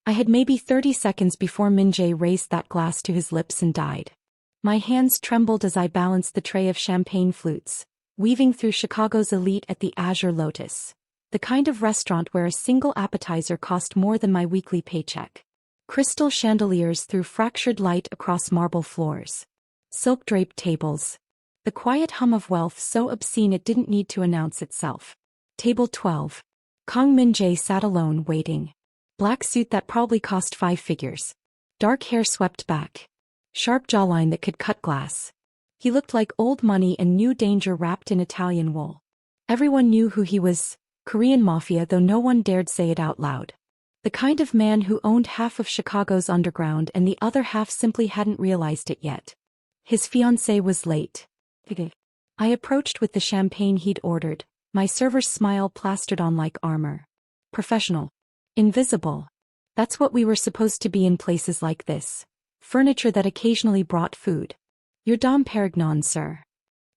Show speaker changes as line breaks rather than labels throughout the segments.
I had maybe 30 seconds before Min-jae raised that glass to his lips and died. My hands trembled as I balanced the tray of champagne flutes, weaving through Chicago's elite at the Azure Lotus, the kind of restaurant where a single appetizer cost more than my weekly paycheck. Crystal chandeliers threw fractured light across marble floors. Silk-draped tables. The quiet hum of wealth so obscene it didn't need to announce itself. Table 12. Kang Min-jae sat alone waiting. Black suit that probably cost 5 figures. Dark hair swept back. Sharp jawline that could cut glass. He looked like old money and new danger wrapped in Italian wool. Everyone knew who he was, Korean Mafia, though no one dared say it out loud. The kind of man who owned half of Chicago's underground and the other half simply hadn't realized it yet. His fiancée was late. I approached with the champagne he'd ordered, my server's smile plastered on like armor. Professional. Invisible. That's what we were supposed to be in places like this. Furniture that occasionally brought food. Your Dom Perignon, sir.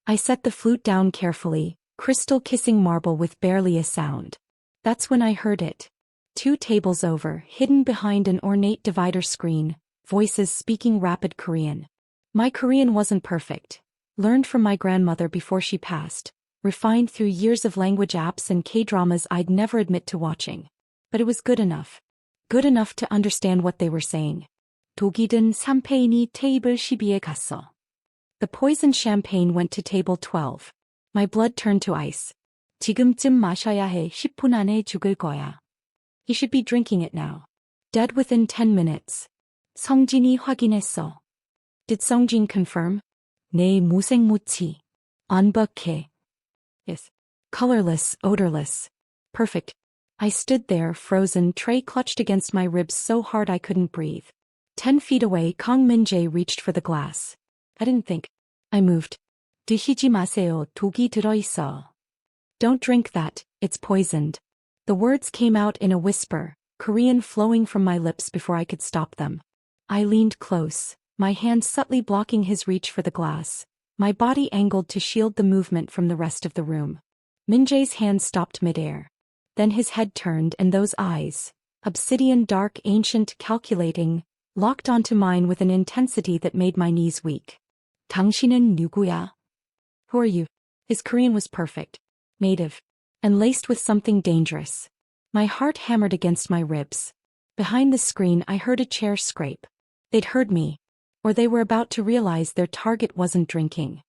I set the flute down carefully, crystal kissing marble with barely a sound. That's when I heard it. 2 tables over, hidden behind an ornate divider screen, voices speaking rapid Korean. My Korean wasn't perfect. Learned from my grandmother before she passed, refined through years of language apps and K-dramas I'd never admit to watching. But it was good enough. Good enough to understand what they were saying. 독이 든 샴페인이 테이블 12에 갔어. The poisoned champagne went to table 12. My blood turned to ice. 지금쯤 마셔야 해. 10분 안에 죽을 거야. He should be drinking it now. Dead within 10 minutes. 성진이 확인했어. Did Songjin confirm? 네, 무생무치. 완벽해. Yes. Colorless, odorless. Perfect. I stood there, frozen, tray clutched against my ribs so hard I couldn't breathe. 10 feet away, Kang Min-jae reached for the glass. I didn't think. I moved. 드시지 마세요. 독이 들어있어. Don't drink that, it's poisoned. The words came out in a whisper, Korean flowing from my lips before I could stop them. I leaned close, my hand subtly blocking his reach for the glass, my body angled to shield the movement from the rest of the room. Min-jae's hand stopped midair. Then his head turned and those eyes, obsidian dark, ancient, calculating, locked onto mine with an intensity that made my knees weak. 당신은 누구야? Who are you? His Korean was perfect, native, and laced with something dangerous. My heart hammered against my ribs. Behind the screen I heard a chair scrape. They'd heard me. Or they were about to realize their target wasn't drinking.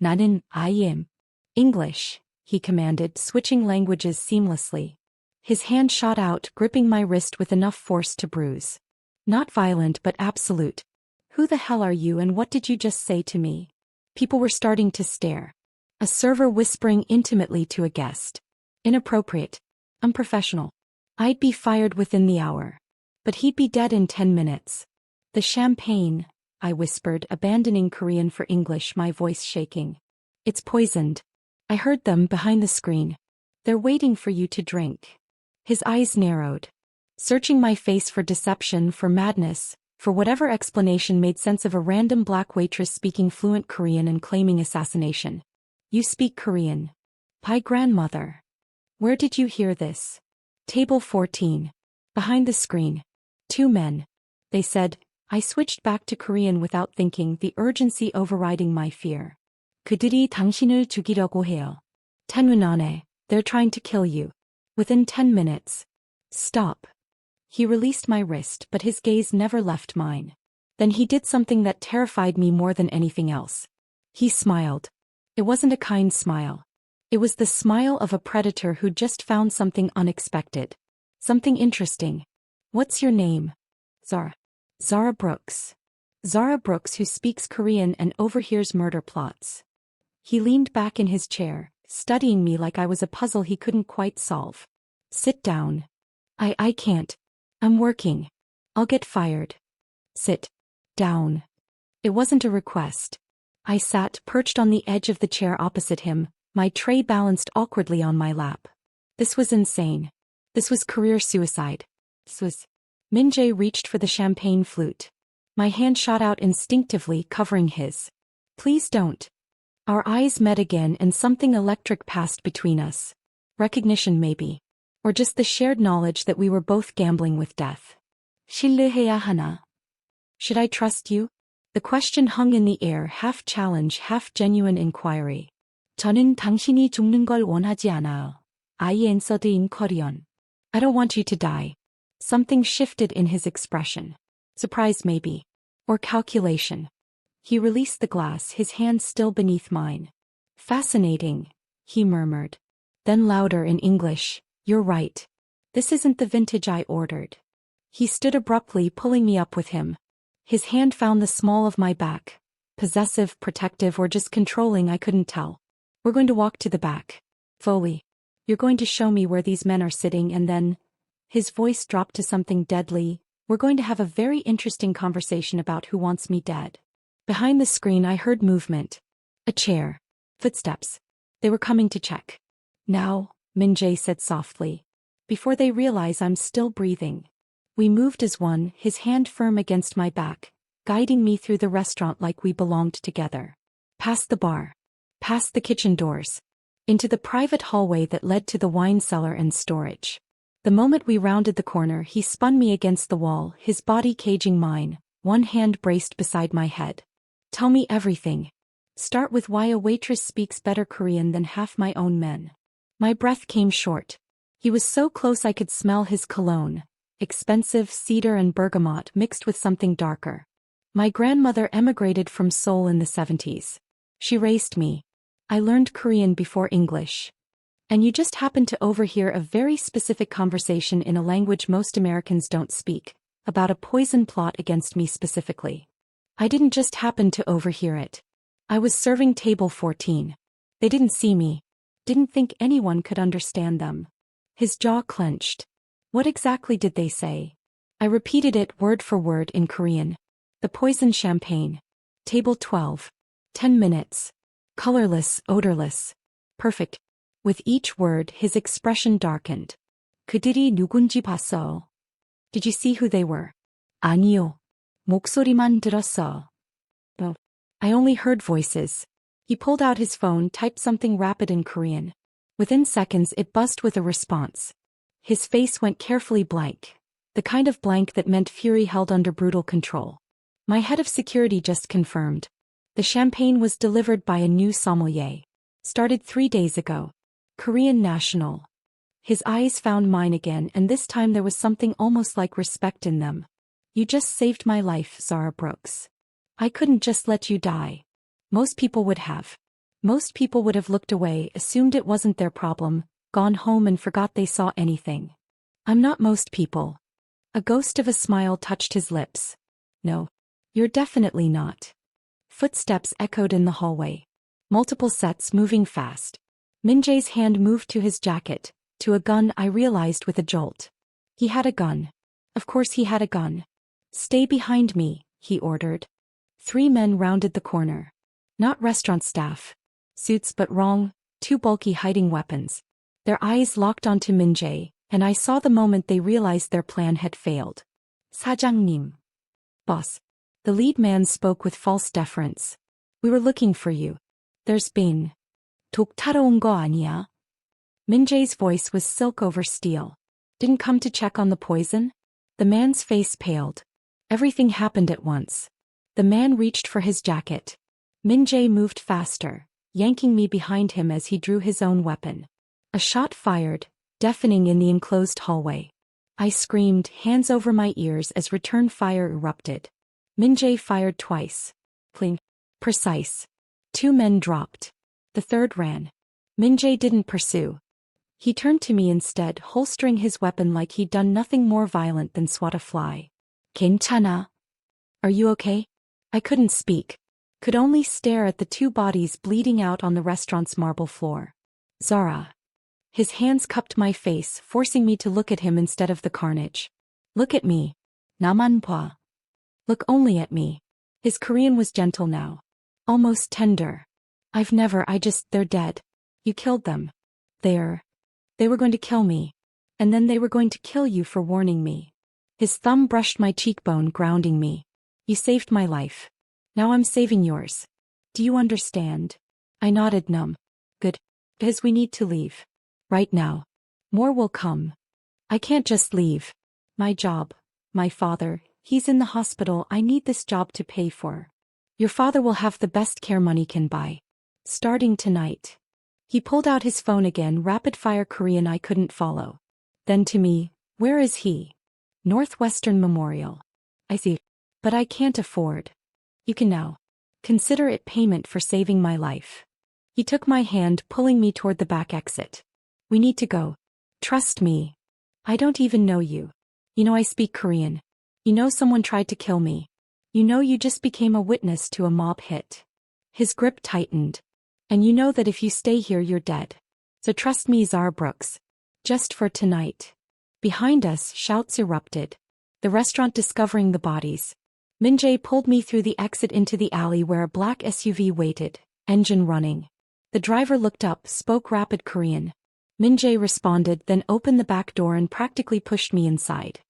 나는 I am. English, he commanded, switching languages seamlessly. His hand shot out, gripping my wrist with enough force to bruise. Not violent but absolute. Who the hell are you and what did you just say to me? People were starting to stare. A server whispering intimately to a guest. Inappropriate. Unprofessional. I'd be fired within the hour. But he'd be dead in 10 minutes. The champagne, I whispered, abandoning Korean for English, my voice shaking. It's poisoned. I heard them behind the screen. They're waiting for you to drink. His eyes narrowed. Searching my face for deception, for madness, for whatever explanation made sense of a random black waitress speaking fluent Korean and claiming assassination. You speak Korean. By grandmother. Where did you hear this? Table 14. Behind the screen. 2 men. They said. I switched back to Korean without thinking, the urgency overriding my fear. 그들이 당신을 죽이려고 해요. 10 분 안에. They're trying to kill you. Within 10 minutes. Stop. He released my wrist, but his gaze never left mine. Then he did something that terrified me more than anything else. He smiled. It wasn't a kind smile. It was the smile of a predator who'd just found something unexpected. Something interesting. What's your name? Zara. Zara Brooks. Zara Brooks, who speaks Korean and overhears murder plots. He leaned back in his chair, studying me like I was a puzzle he couldn't quite solve. Sit down. I can't. I'm working. I'll get fired. Sit. Down. It wasn't a request. I sat, perched on the edge of the chair opposite him, my tray balanced awkwardly on my lap. This was insane. This was career suicide. This was... Min-jae reached for the champagne flute. My hand shot out instinctively, covering his. Please don't. Our eyes met again and something electric passed between us. Recognition maybe. Or just the shared knowledge that we were both gambling with death. 신뢰해야 하나? Should I trust you? The question hung in the air, half challenge, half genuine inquiry. 저는 당신이 죽는 걸 원하지 않아요. I answered in Korean. I don't want you to die. Something shifted in his expression. Surprise maybe. Or calculation. He released the glass, his hand still beneath mine. Fascinating, he murmured. Then louder in English, you're right. This isn't the vintage I ordered. He stood abruptly, pulling me up with him. His hand found the small of my back. Possessive, protective, or just controlling, I couldn't tell. We're going to walk to the back. Foley. You're going to show me where these men are sitting, and then... His voice dropped to something deadly. We're going to have a very interesting conversation about who wants me dead. Behind the screen I heard movement. A chair. Footsteps. They were coming to check. Now, Min-jae said softly. Before they realize I'm still breathing. We moved as one, his hand firm against my back, guiding me through the restaurant like we belonged together. Past the bar. Past the kitchen doors. Into the private hallway that led to the wine cellar and storage. The moment we rounded the corner, he spun me against the wall, his body caging mine, one hand braced beside my head. Tell me everything. Start with why a waitress speaks better Korean than half my own men. My breath came short. He was so close I could smell his cologne, expensive cedar and bergamot mixed with something darker. My grandmother emigrated from Seoul in the 70s. She raised me. I learned Korean before English. And you just happened to overhear a very specific conversation in a language most Americans don't speak, about a poison plot against me specifically. I didn't just happen to overhear it. I was serving table 14. They didn't see me. Didn't think anyone could understand them. His jaw clenched. What exactly did they say? I repeated it word for word in Korean. The poison champagne. Table 12. 10 minutes. Colorless, odorless. Perfect. With each word, his expression darkened. 그들이 누군지 봤어. Did you see who they were? 아니요. 목소리만 들었어. No. I only heard voices. He pulled out his phone, typed something rapid in Korean. Within seconds, it buzzed with a response. His face went carefully blank. The kind of blank that meant fury held under brutal control. My head of security just confirmed. The champagne was delivered by a new sommelier. Started 3 days ago. Korean national. His eyes found mine again, and this time there was something almost like respect in them. You just saved my life, Zara Brooks. I couldn't just let you die. Most people would have. Most people would have looked away, assumed it wasn't their problem, gone home and forgot they saw anything. I'm not most people. A ghost of a smile touched his lips. No. You're definitely not. Footsteps echoed in the hallway. Multiple sets moving fast. Min-jae's hand moved to his jacket, to a gun I realized with a jolt. He had a gun. Of course he had a gun. Stay behind me, he ordered. 3 men rounded the corner. Not restaurant staff. Suits but wrong, too bulky, hiding weapons. Their eyes locked onto Min-jae, and I saw the moment they realized their plan had failed. 사장님. Boss. The lead man spoke with false deference. We were looking for you. There's been. 독 타러 온 거 아니야? Min-jae's voice was silk over steel. Didn't come to check on the poison? The man's face paled. Everything happened at once. The man reached for his jacket. Min-jae moved faster, yanking me behind him as he drew his own weapon. A shot fired, deafening in the enclosed hallway. I screamed, hands over my ears as return fire erupted. Min-jae fired twice. Pling. Precise. 2 men dropped. The third ran. Min-jae didn't pursue. He turned to me instead, holstering his weapon like he'd done nothing more violent than swat a fly. 괜찮아? Are you okay? I couldn't speak. Could only stare at the 2 bodies bleeding out on the restaurant's marble floor. Zara. His hands cupped my face, forcing me to look at him instead of the carnage. Look at me. 나만 봐. Look only at me. His Korean was gentle now. Almost tender. They're dead. You killed them. They were going to kill me. And then they were going to kill you for warning me. His thumb brushed my cheekbone, grounding me. You saved my life. Now I'm saving yours. Do you understand? I nodded numb. Good. Because we need to leave. Right now. More will come. I can't just leave. My job. My father, he's in the hospital. I need this job to pay for. Your father will have the best care money can buy. Starting tonight. He pulled out his phone again, rapid-fire Korean I couldn't follow. Then to me, where is he? Northwestern Memorial. I see. But I can't afford. You can now. Consider it payment for saving my life. He took my hand, pulling me toward the back exit. We need to go. Trust me. I don't even know you. You know I speak Korean. You know someone tried to kill me. You know you just became a witness to a mob hit. His grip tightened. And you know that if you stay here you're dead. So trust me, Zara Brooks. Just for tonight. Behind us, shouts erupted. The restaurant discovering the bodies. Min-jae pulled me through the exit into the alley where a black SUV waited, engine running. The driver looked up, spoke rapid Korean. Min-jae responded, then opened the back door and practically pushed me inside.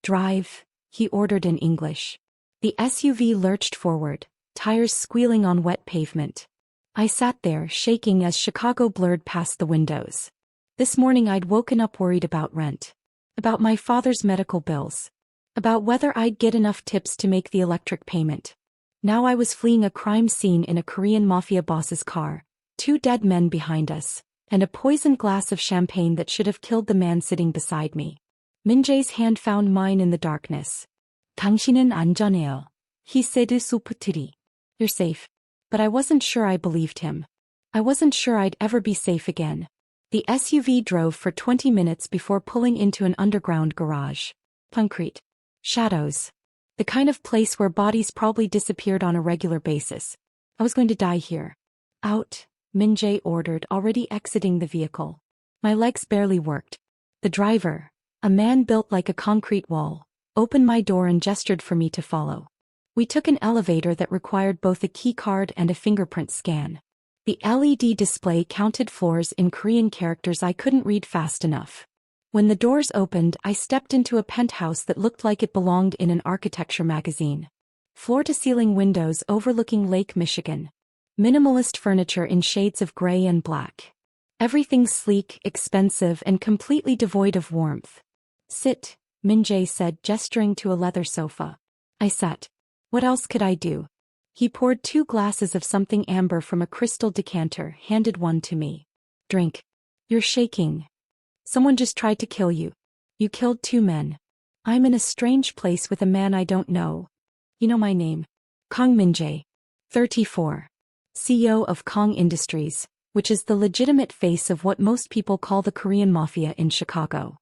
Drive, he ordered in English. The SUV lurched forward, tires squealing on wet pavement. I sat there, shaking as Chicago blurred past the windows. This morning I'd woken up worried about rent. About my father's medical bills. About whether I'd get enough tips to make the electric payment. Now I was fleeing a crime scene in a Korean Mafia boss's car, 2 dead men behind us, and a poisoned glass of champagne that should have killed the man sitting beside me. Min-jae's hand found mine in the darkness. 당신은 안전해요. He said softly. You're safe. But I wasn't sure I believed him. I wasn't sure I'd ever be safe again. The SUV drove for 20 minutes before pulling into an underground garage. Concrete. Shadows. The kind of place where bodies probably disappeared on a regular basis. I was going to die here. Out, Min-jae ordered, already exiting the vehicle. My legs barely worked. The driver, a man built like a concrete wall, opened my door and gestured for me to follow. We took an elevator that required both a key card and a fingerprint scan. The LED display counted floors in Korean characters I couldn't read fast enough. When the doors opened, I stepped into a penthouse that looked like it belonged in an architecture magazine. Floor-to-ceiling windows overlooking Lake Michigan. Minimalist furniture in shades of gray and black. Everything sleek, expensive, and completely devoid of warmth. Sit, Min-jae said, gesturing to a leather sofa. I sat. What else could I do? He poured 2 glasses of something amber from a crystal decanter, handed one to me. Drink. You're shaking. Someone just tried to kill you. You killed 2 men. I'm in a strange place with a man I don't know. You know my name. Kang Min-jae. 34. CEO of Kang Industries, which is the legitimate face of what most people call the Korean Mafia in Chicago.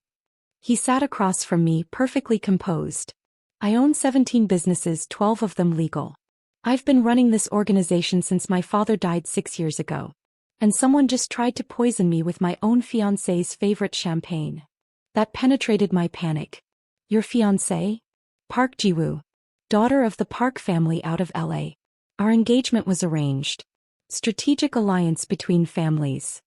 He sat across from me, perfectly composed. I own 17 businesses, 12 of them legal. I've been running this organization since my father died 6 years ago. And someone just tried to poison me with my own fiancé's favorite champagne. That penetrated my panic. Your fiancé? Park Ji-woo. Daughter of the Park family out of LA. Our engagement was arranged. Strategic alliance between families.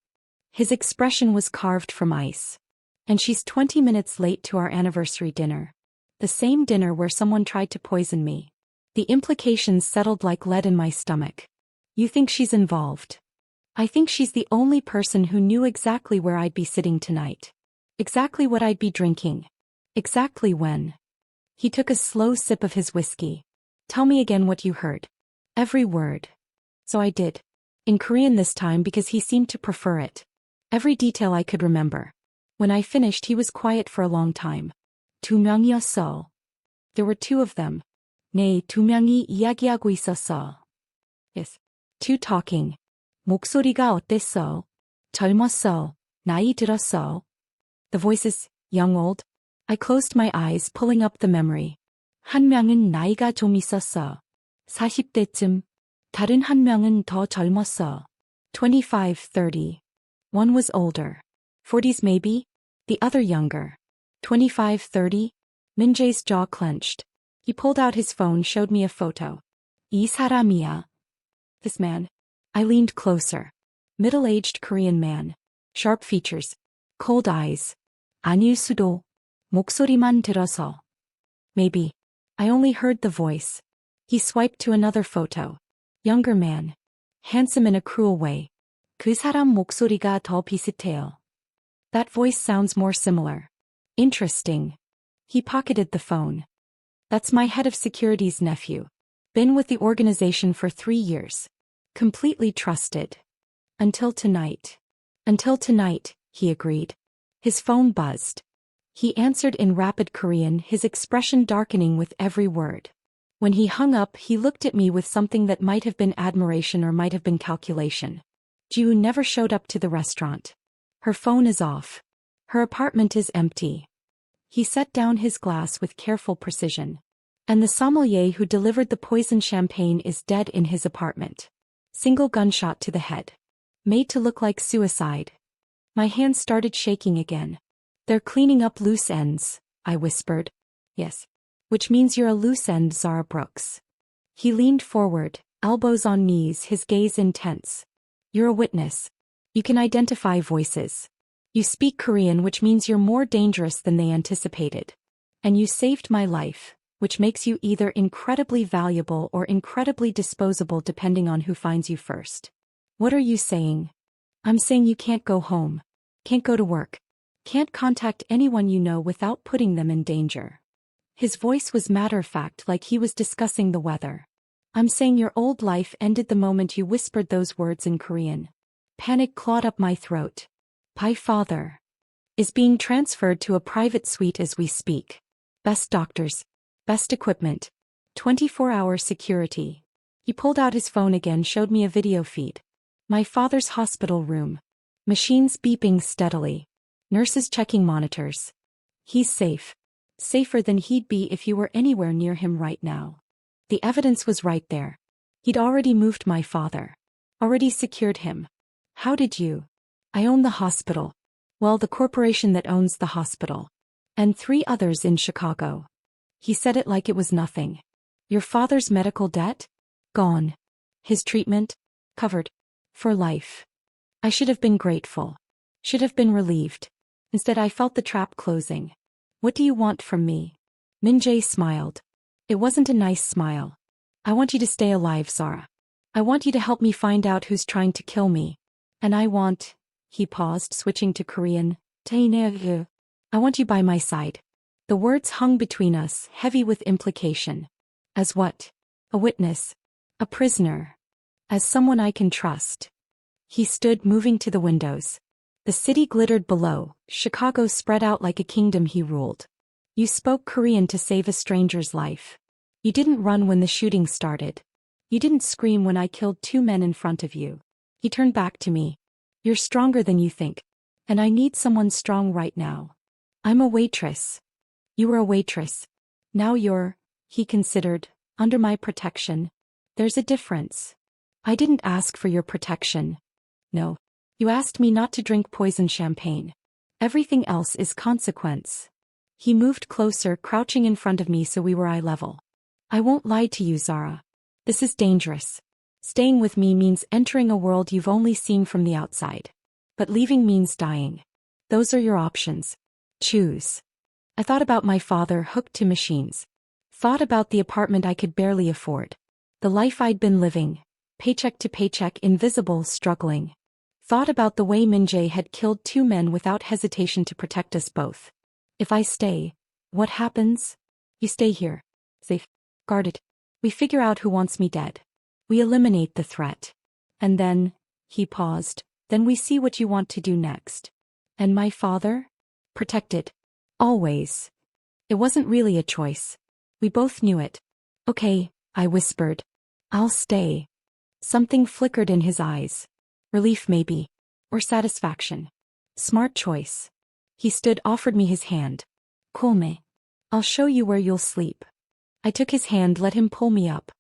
His expression was carved from ice. And she's 20 minutes late to our anniversary dinner. The same dinner where someone tried to poison me. The implications settled like lead in my stomach. You think she's involved? I think she's the only person who knew exactly where I'd be sitting tonight. Exactly what I'd be drinking. Exactly when. He took a slow sip of his whiskey. Tell me again what you heard. Every word. So I did. In Korean this time because he seemed to prefer it. Every detail I could remember. When I finished he was quiet for a long time. 2 명이었어. There were 2 of them. 네, 2 명이 이야기하고 있었어. Yes. 2 talking. 목소리가 어땠어? 젊었어. 나이 들었어. The voices, young old. I closed my eyes, pulling up the memory. 한 명은 나이가 좀 있었어. 40대쯤. 다른 한 명은 더 젊었어. 25, 30. One was older. 40s maybe? The other younger. 25, 30? Min-jae's jaw clenched. He pulled out his phone, showed me a photo. 이 사람이야. This man. I leaned closer. Middle-aged Korean man. Sharp features. Cold eyes. 아닐 수도. 목소리만 들어서. Maybe. I only heard the voice. He swiped to another photo. Younger man. Handsome in a cruel way. 그 사람 목소리가 더 비슷해요. That voice sounds more similar. Interesting. He pocketed the phone. That's my head of security's nephew. Been with the organization for 3 years. Completely trusted. Until tonight. Until tonight, he agreed. His phone buzzed. He answered in rapid Korean, his expression darkening with every word. When he hung up, he looked at me with something that might have been admiration or might have been calculation. Ju never showed up to the restaurant. Her phone is off. Her apartment is empty. He set down his glass with careful precision. And the sommelier who delivered the poisoned champagne is dead in his apartment. Single gunshot to the head. Made to look like suicide. My hands started shaking again. They're cleaning up loose ends, I whispered. Yes. Which means you're a loose end, Zara Brooks. He leaned forward, elbows on knees, his gaze intense. You're a witness. You can identify voices. You speak Korean, which means you're more dangerous than they anticipated. And you saved my life, which makes you either incredibly valuable or incredibly disposable depending on who finds you first. What are you saying? I'm saying you can't go home. Can't go to work. Can't contact anyone you know without putting them in danger. His voice was matter-of-fact, like he was discussing the weather. I'm saying your old life ended the moment you whispered those words in Korean. Panic clawed up my throat. My father is being transferred to a private suite as we speak. Best doctors. Best equipment. 24-hour security. He pulled out his phone again, showed me a video feed. My father's hospital room. Machines beeping steadily. Nurses checking monitors. He's safe. Safer than he'd be if you were anywhere near him right now. The evidence was right there. He'd already moved my father. Already secured him. How did you? I own the hospital. Well, the corporation that owns the hospital. And 3 others in Chicago. He said it like it was nothing. Your father's medical debt? Gone. His treatment? Covered. For life. I should have been grateful. Should have been relieved. Instead, I felt the trap closing. What do you want from me? Min-jae smiled. It wasn't a nice smile. I want you to stay alive, Zara. I want you to help me find out who's trying to kill me. And I want... He paused, switching to Korean. I want you by my side. The words hung between us, heavy with implication. As what? A witness. A prisoner. As someone I can trust. He stood, moving to the windows. The city glittered below, Chicago spread out like a kingdom he ruled. You spoke Korean to save a stranger's life. You didn't run when the shooting started. You didn't scream when I killed 2 men in front of you. He turned back to me. You're stronger than you think. And I need someone strong right now. I'm a waitress. You were a waitress. Now you're, he considered, under my protection. There's a difference. I didn't ask for your protection. No. You asked me not to drink poison champagne. Everything else is consequence. He moved closer, crouching in front of me so we were eye level. I won't lie to you, Zara. This is dangerous. Staying with me means entering a world you've only seen from the outside. But leaving means dying. Those are your options. Choose. I thought about my father hooked to machines. Thought about the apartment I could barely afford. The life I'd been living. Paycheck to paycheck, invisible, struggling. Thought about the way Min-jae had killed 2 men without hesitation to protect us both. If I stay, what happens? You stay here. Safe. Guarded. We figure out who wants me dead. We eliminate the threat. And then, he paused, then we see what you want to do next. And my father? Protected. Always. It wasn't really a choice. We both knew it. Okay, I whispered. I'll stay. Something flickered in his eyes. Relief maybe. Or satisfaction. Smart choice. He stood, offered me his hand. Cool me. I'll show you where you'll sleep. I took his hand, let him pull me up.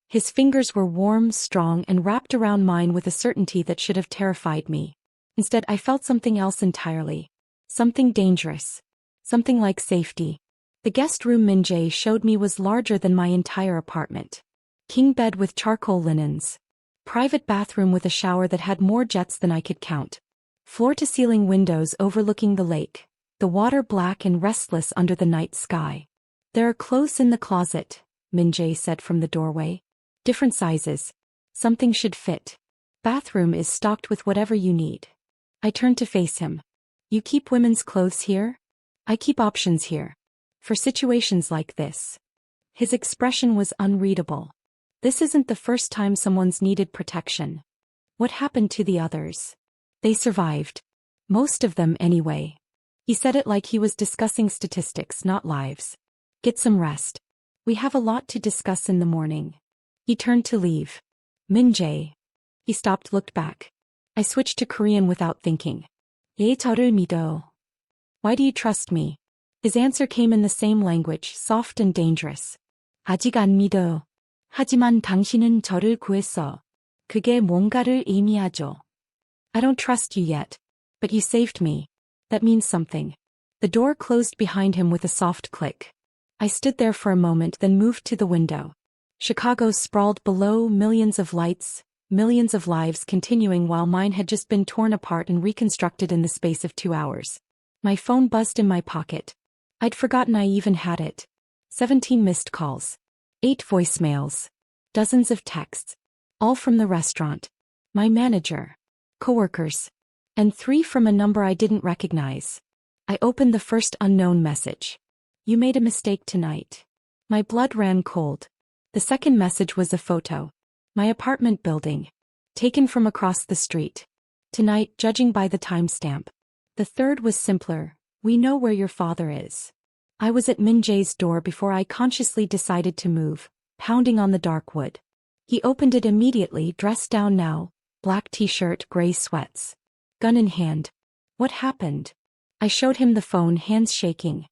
His fingers were warm, strong, and wrapped around mine with a certainty that should have terrified me. Instead, I felt something else entirely. Something dangerous. Something like safety. The guest room Min-jae showed me was larger than my entire apartment. King bed with charcoal linens. Private bathroom with a shower that had more jets than I could count. Floor-to-ceiling windows overlooking the lake. The water black and restless under the night sky. There are clothes in the closet, Min-jae said from the doorway. Different sizes. Something should fit. Bathroom is stocked with whatever you need. I turned to face him. You keep women's clothes here? I keep options here. For situations like this. His expression was unreadable. This isn't the first time someone's needed protection. What happened to the others? They survived. Most of them anyway. He said it like he was discussing statistics, not lives. Get some rest. We have a lot to discuss in the morning. He turned to leave. Min-jae. He stopped, looked back. I switched to Korean without thinking. 예, 저를 믿어. Why do you trust me? His answer came in the same language, soft and dangerous. 아직 안 믿어. 하지만 당신은 저를 구했어. 그게 뭔가를 의미하죠. I don't trust you yet. But you saved me. That means something. The door closed behind him with a soft click. I stood there for a moment, then moved to the window. Chicago sprawled below, millions of lights, millions of lives continuing while mine had just been torn apart and reconstructed in the space of 2 hours. My phone buzzed in my pocket. I'd forgotten I even had it. 17 missed calls. 8 voicemails. Dozens of texts. All from the restaurant. My manager. Coworkers. And 3 from a number I didn't recognize. I opened the first unknown message. You made a mistake tonight. My blood ran cold. The second message was a photo. My apartment building. Taken from across the street. Tonight, judging by the timestamp. The third was simpler. We know where your father is. I was at Min-jae's door before I consciously decided to move, pounding on the dark wood. He opened it immediately, dressed down now, black t-shirt, gray sweats. Gun in hand. What happened? I showed him the phone, hands shaking.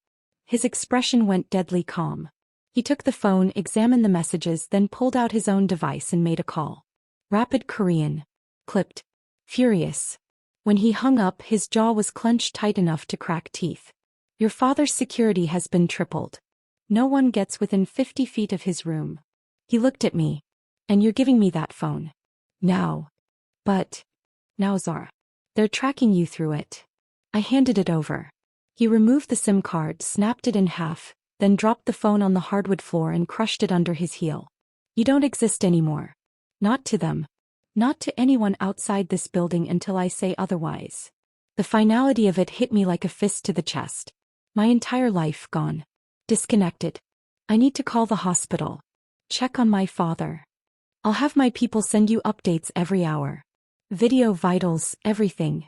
His expression went deadly calm. He took the phone, examined the messages, then pulled out his own device and made a call. Rapid Korean. Clipped. Furious. When he hung up, his jaw was clenched tight enough to crack teeth. Your father's security has been tripled. No one gets within 50 feet of his room. He looked at me. And you're giving me that phone. Now. But. Now Zara. They're tracking you through it. I handed it over. He removed the SIM card, snapped it in half, then dropped the phone on the hardwood floor and crushed it under his heel. You don't exist anymore. Not to them. Not to anyone outside this building until I say otherwise. The finality of it hit me like a fist to the chest. My entire life gone. Disconnected. I need to call the hospital. Check on my father. I'll have my people send you updates every hour. Video vitals, everything.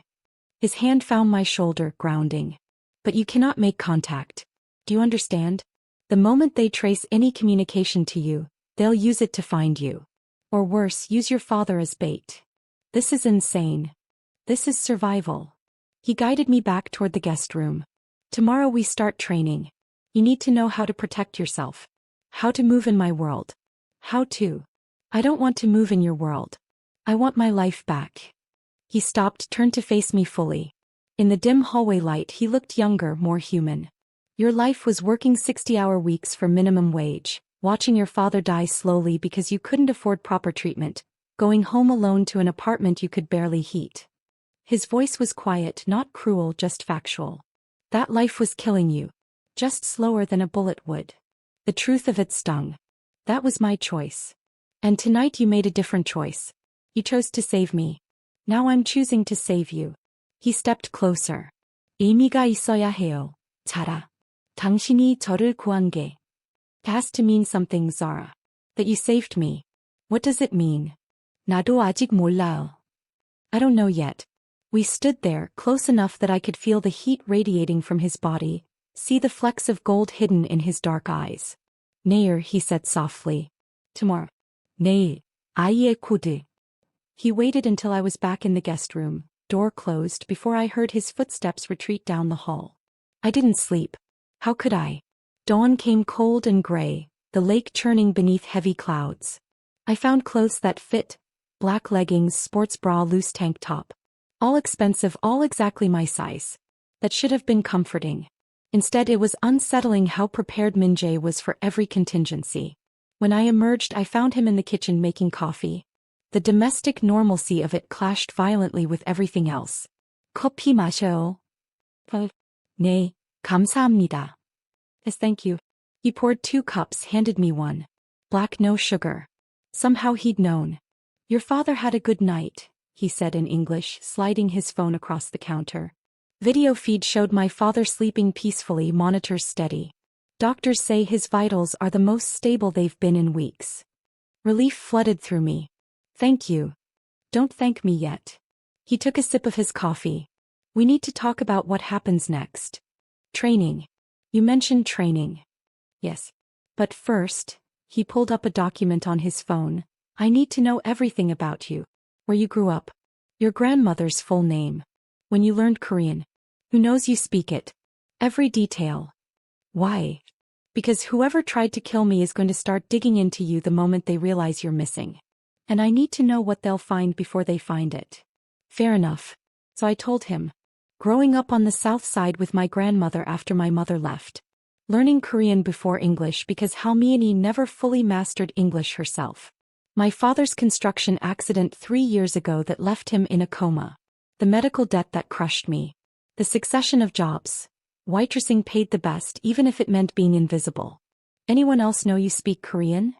His hand found my shoulder, grounding. But you cannot make contact. Do you understand? The moment they trace any communication to you, they'll use it to find you. Or worse, use your father as bait. This is insane. This is survival. He guided me back toward the guest room. Tomorrow we start training. You need to know how to protect yourself. How to move in my world. How to. I don't want to move in your world. I want my life back. He stopped, turned to face me fully. In the dim hallway light, he looked younger, more human. Your life was working 60-hour weeks for minimum wage, watching your father die slowly because you couldn't afford proper treatment, going home alone to an apartment you could barely heat. His voice was quiet, not cruel, just factual. That life was killing you. Just slower than a bullet would. The truth of it stung. That was my choice. And tonight you made a different choice. You chose to save me. Now I'm choosing to save you. He stepped closer. 의미가 있어야 해요. 자라. 당신이 저를 구한 게. It has to mean something, Zara. That you saved me. What does it mean? 나도 아직 몰라요. I don't know yet. We stood there, close enough that I could feel the heat radiating from his body, see the flecks of gold hidden in his dark eyes. 내일, he said softly. Tomorrow. 내일. 아이의 코드. He waited until I was back in the guest room, door closed, before I heard his footsteps retreat down the hall. I didn't sleep. How could I? Dawn came cold and gray, the lake churning beneath heavy clouds. I found clothes that fit, black leggings, sports bra, loose tank top. All expensive, all exactly my size. That should have been comforting. Instead, it was unsettling how prepared Min-jae was for every contingency. When I emerged, I found him in the kitchen making coffee. The domestic normalcy of it clashed violently with everything else. 커피 마셔요. 네, 감사합니다. Yes, thank you. He poured 2 cups, handed me one. Black, no sugar. Somehow he'd known. Your father had a good night, he said in English, sliding his phone across the counter. Video feed showed my father sleeping peacefully, monitors steady. Doctors say his vitals are the most stable they've been in weeks. Relief flooded through me. Thank you. Don't thank me yet. He took a sip of his coffee. We need to talk about what happens next. Training. You mentioned training. Yes. But first, he pulled up a document on his phone. I need to know everything about you. Where you grew up. Your grandmother's full name. When you learned Korean. Who knows you speak it. Every detail. Why? Because whoever tried to kill me is going to start digging into you the moment they realize you're missing. And I need to know what they'll find before they find it. Fair enough. So I told him. Growing up on the south side with my grandmother after my mother left. Learning Korean before English because Halmiani never fully mastered English herself. My father's construction accident 3 years ago that left him in a coma. The medical debt that crushed me. The succession of jobs. Waitressing paid the best even if it meant being invisible. Anyone else know you speak Korean?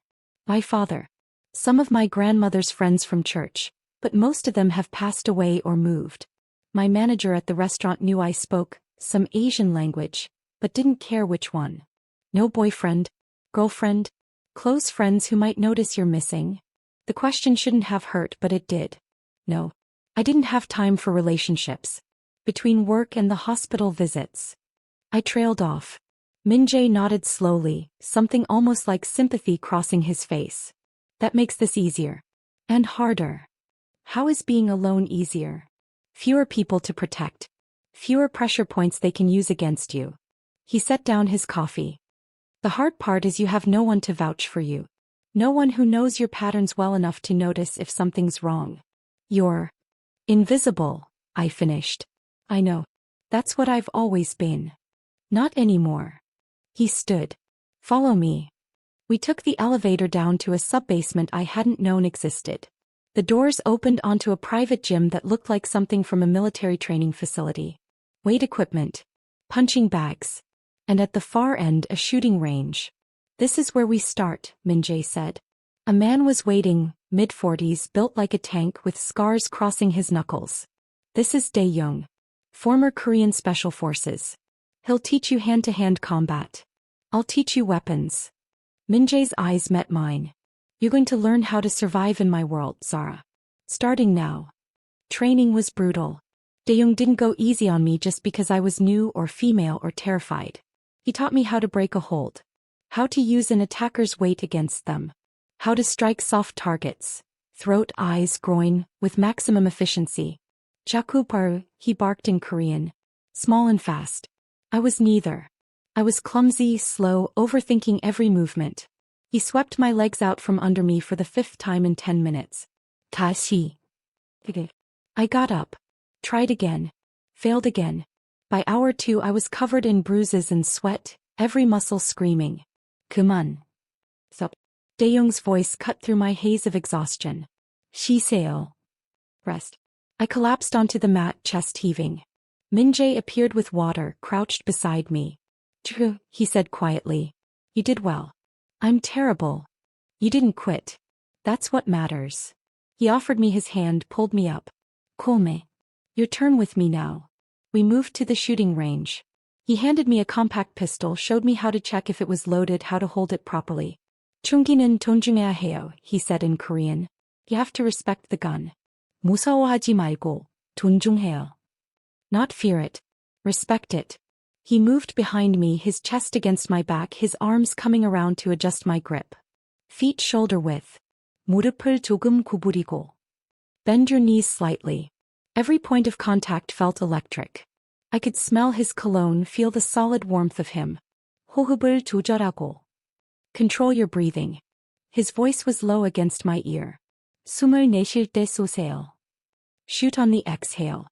My father. Some of my grandmother's friends from church, but most of them have passed away or moved. My manager at the restaurant knew I spoke some Asian language, but didn't care which one. No boyfriend, girlfriend, close friends who might notice you're missing. The question shouldn't have hurt, but it did. No. I didn't have time for relationships. Between work and the hospital visits. I trailed off. Min-jae nodded slowly, something almost like sympathy crossing his face. That makes this easier. And harder. How is being alone easier? Fewer people to protect. Fewer pressure points they can use against you. He set down his coffee. The hard part is you have no one to vouch for you. No one who knows your patterns well enough to notice if something's wrong. You're invisible, I finished. I know. That's what I've always been. Not anymore. He stood. Follow me. We took the elevator down to a sub-basement I hadn't known existed. The doors opened onto a private gym that looked like something from a military training facility. Weight equipment. Punching bags. And at the far end a shooting range. This is where we start, Min-jae said. A man was waiting, mid-40s, built like a tank with scars crossing his knuckles. This is Dae-young. Former Korean Special Forces. He'll teach you hand-to-hand combat. I'll teach you weapons. Min-jae's eyes met mine. You're going to learn how to survive in my world, Zara. Starting now. Training was brutal. Dae-young didn't go easy on me just because I was new or female or terrified. He taught me how to break a hold. How to use an attacker's weight against them. How to strike soft targets. Throat, eyes, groin, with maximum efficiency. Jakuparu, he barked in Korean. Small and fast. I was neither. I was clumsy, slow, overthinking every movement. He swept my legs out from under me for the 5th time in 10 minutes. 다시. I got up. Tried again. Failed again. By hour 2 I was covered in bruises and sweat, every muscle screaming. 그만. Sup. Dae-young's voice cut through my haze of exhaustion. 쉬세요. Rest. I collapsed onto the mat, chest heaving. Min-jae appeared with water, crouched beside me. True, he said quietly. You did well. I'm terrible. You didn't quit. That's what matters. He offered me his hand, pulled me up. Kolme. Your turn with me now. We moved to the shooting range. He handed me a compact pistol, showed me how to check if it was loaded, how to hold it properly. 총기는 존중해야 해요, he said in Korean. You have to respect the gun. 무서워하지 말고, 존중해요. Not fear it. Respect it. He moved behind me, his chest against my back, his arms coming around to adjust my grip. Feet shoulder width. 무릎을 조금 구부리고. Bend your knees slightly. Every point of contact felt electric. I could smell his cologne, feel the solid warmth of him. 호흡을 조절하고. Control your breathing. His voice was low against my ear. 숨을 내쉴 때 쏘세요. Shoot on the exhale.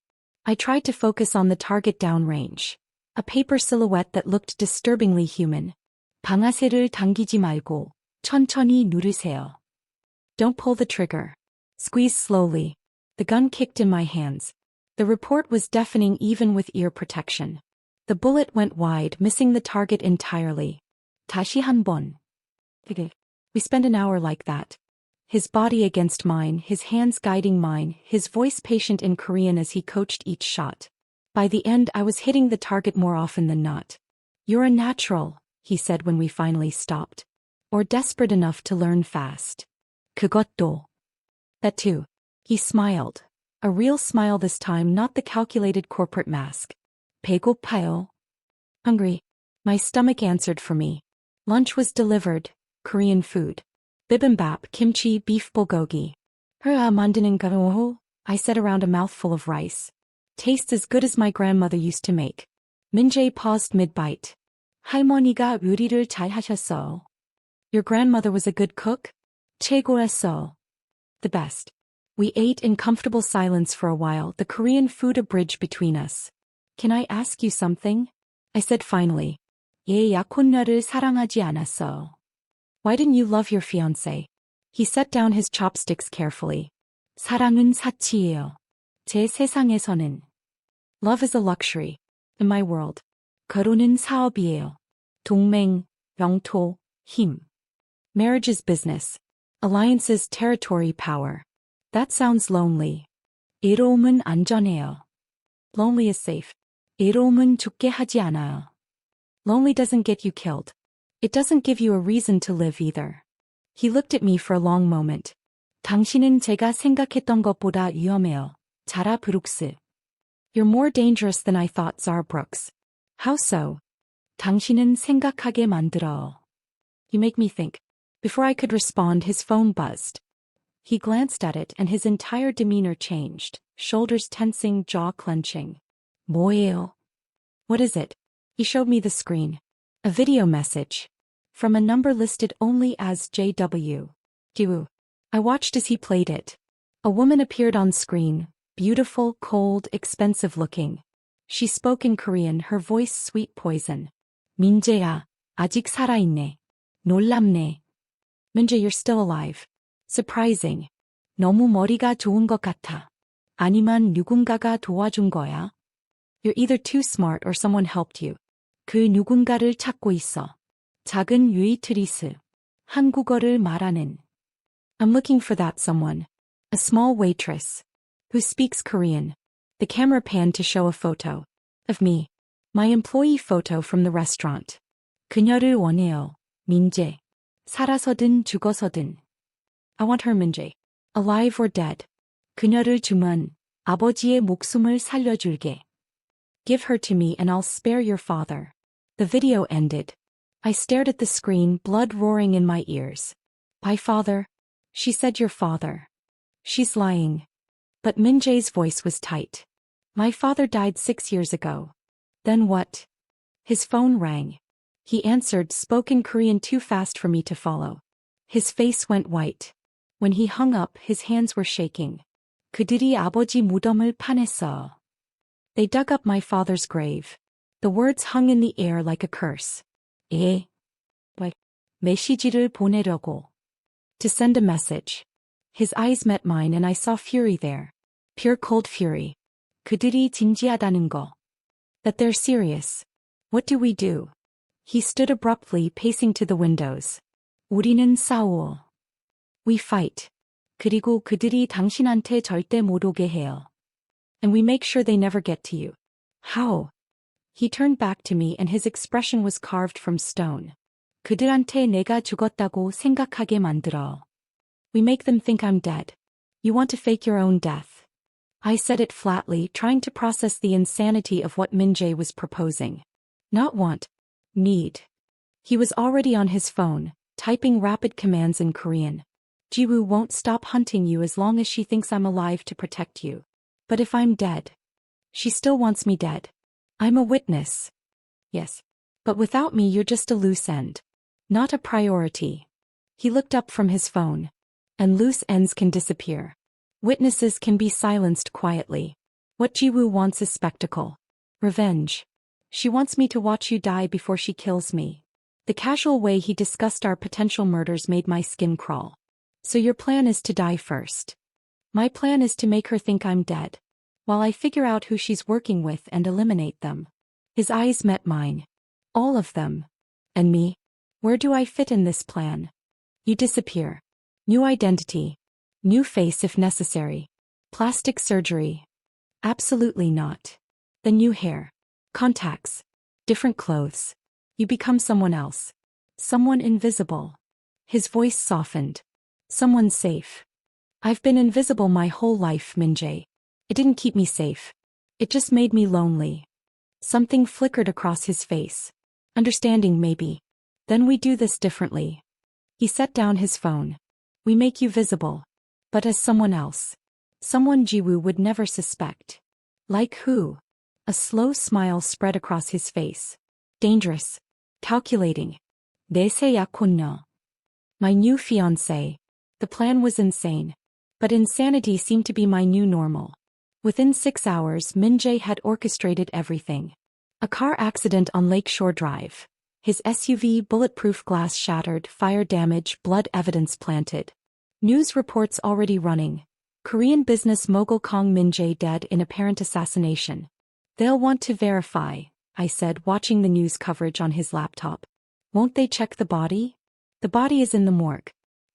I tried to focus on the target downrange. A paper silhouette that looked disturbingly human. 방아쇠를 당기지 말고 천천히 누르세요. Don't pull the trigger. Squeeze slowly. The gun kicked in my hands. The report was deafening even with ear protection. The bullet went wide, missing the target entirely. 다시 한 번. We spent an hour like that. His body against mine, his hands guiding mine, his voice patient in Korean as he coached each shot. By the end I was hitting the target more often than not. You're a natural, he said when we finally stopped. Or desperate enough to learn fast. 그것도. That too. He smiled. A real smile this time, not the calculated corporate mask. 배고파요. Hungry. My stomach answered for me. Lunch was delivered. Korean food. Bibimbap, kimchi, beef bulgogi. 만드는 거요? I said around a mouthful of rice. Tastes as good as my grandmother used to make. Min-jae paused mid-bite. 할머니가 요리를 잘 하셨어. Your grandmother was a good cook? 최고였어. The best. We ate in comfortable silence for a while, the Korean food a bridge between us. Can I ask you something? I said finally. 얘 약혼녀를 사랑하지 않았어. Why didn't you love your fiancé? He set down his chopsticks carefully. 사랑은 사치예요. 제 세상에서는. Love is a luxury. In my world. 결혼은 사업이에요. 동맹, 영토, 힘. Marriage is business. Alliances, territory, power. That sounds lonely. 외로움은 안전해요. Lonely is safe. 외로움은 죽게 하지 않아요. Lonely doesn't get you killed. It doesn't give you a reason to live either. He looked at me for a long moment. 당신은 제가 생각했던 것보다 위험해요. 자라 브룩스. You're more dangerous than I thought, Zara Brooks. How so? 당신은 생각하게 만들어. You make me think. Before I could respond, his phone buzzed. He glanced at it and his entire demeanor changed, shoulders tensing, jaw clenching. 뭐예요? What is it? He showed me the screen. A video message. From a number listed only as JW. Jiwoo. I watched as he played it. A woman appeared on screen, beautiful, cold, expensive looking. She spoke in Korean, her voice sweet poison. 민재야, 아직 살아있네. 놀랍네. Min-jae, you're still alive. Surprising. 너무 머리가 좋은 것 같아. 아니면 누군가가 도와준 거야? You're either too smart or someone helped you. 그 누군가를 찾고 있어. 작은 웨이트리스. 한국어를 말하는. I'm looking for that someone. A small waitress. Who speaks Korean. The camera panned to show a photo. Of me. My employee photo from the restaurant. 그녀를 원해요. 민재. 살아서든 죽어서든. I want her, Min-jae. Alive or dead. 그녀를 주면 아버지의 목숨을 살려줄게. Give her to me and I'll spare your father. The video ended. I stared at the screen, blood roaring in my ears. My father? She said your father. She's lying. But Min-jae's voice was tight. My father died 6 years ago. Then what? His phone rang. He answered, spoke in Korean too fast for me to follow. His face went white. When he hung up, his hands were shaking. 그들이 아버지 무덤을 파냈어. They dug up my father's grave. The words hung in the air like a curse. 예. What? 메시지를 보내려고. To send a message. His eyes met mine and I saw fury there. Pure cold fury. 그들이 진지하다는 거. That they're serious. What do we do? He stood abruptly, pacing to the windows. 우리는 싸워. We fight. 그리고 그들이 당신한테 절대 못 오게 해요. And we make sure they never get to you. How? He turned back to me and his expression was carved from stone. 그들한테 내가 죽었다고 생각하게 만들어. We make them think I'm dead. You want to fake your own death. I said it flatly, trying to process the insanity of what Min-jae was proposing. Not want. Need. He was already on his phone, typing rapid commands in Korean. Jiwoo won't stop hunting you as long as she thinks I'm alive to protect you. But if I'm dead. She still wants me dead. I'm a witness. Yes. But without me you're just a loose end. Not a priority. He looked up from his phone. And loose ends can disappear. Witnesses can be silenced quietly. What Jiwoo wants is spectacle. Revenge. She wants me to watch you die before she kills me. The casual way he discussed our potential murders made my skin crawl. So your plan is to die first. My plan is to make her think I'm dead. While I figure out who she's working with and eliminate them. His eyes met mine. All of them. And me? Where do I fit in this plan? You disappear. New identity. New face if necessary. Plastic surgery. Absolutely not. The new hair. Contacts. Different clothes. You become someone else. Someone invisible. His voice softened. Someone safe. I've been invisible my whole life, Min-jae. It didn't keep me safe. It just made me lonely. Something flickered across his face. Understanding, maybe. Then we do this differently. He set down his phone. We make you visible. But as someone else. Someone Jiwoo would never suspect. Like who? A slow smile spread across his face. Dangerous. Calculating. 내세야콘녀. My new fiancé. The plan was insane. But insanity seemed to be my new normal. Within 6 hours, Min-jae had orchestrated everything. A car accident on Lakeshore Drive. His SUV bulletproof glass shattered, fire damage, blood evidence planted. News reports already running. Korean business mogul Kang Min-jae dead in apparent assassination. They'll want to verify, I said, watching the news coverage on his laptop. Won't they check the body? The body is in the morgue.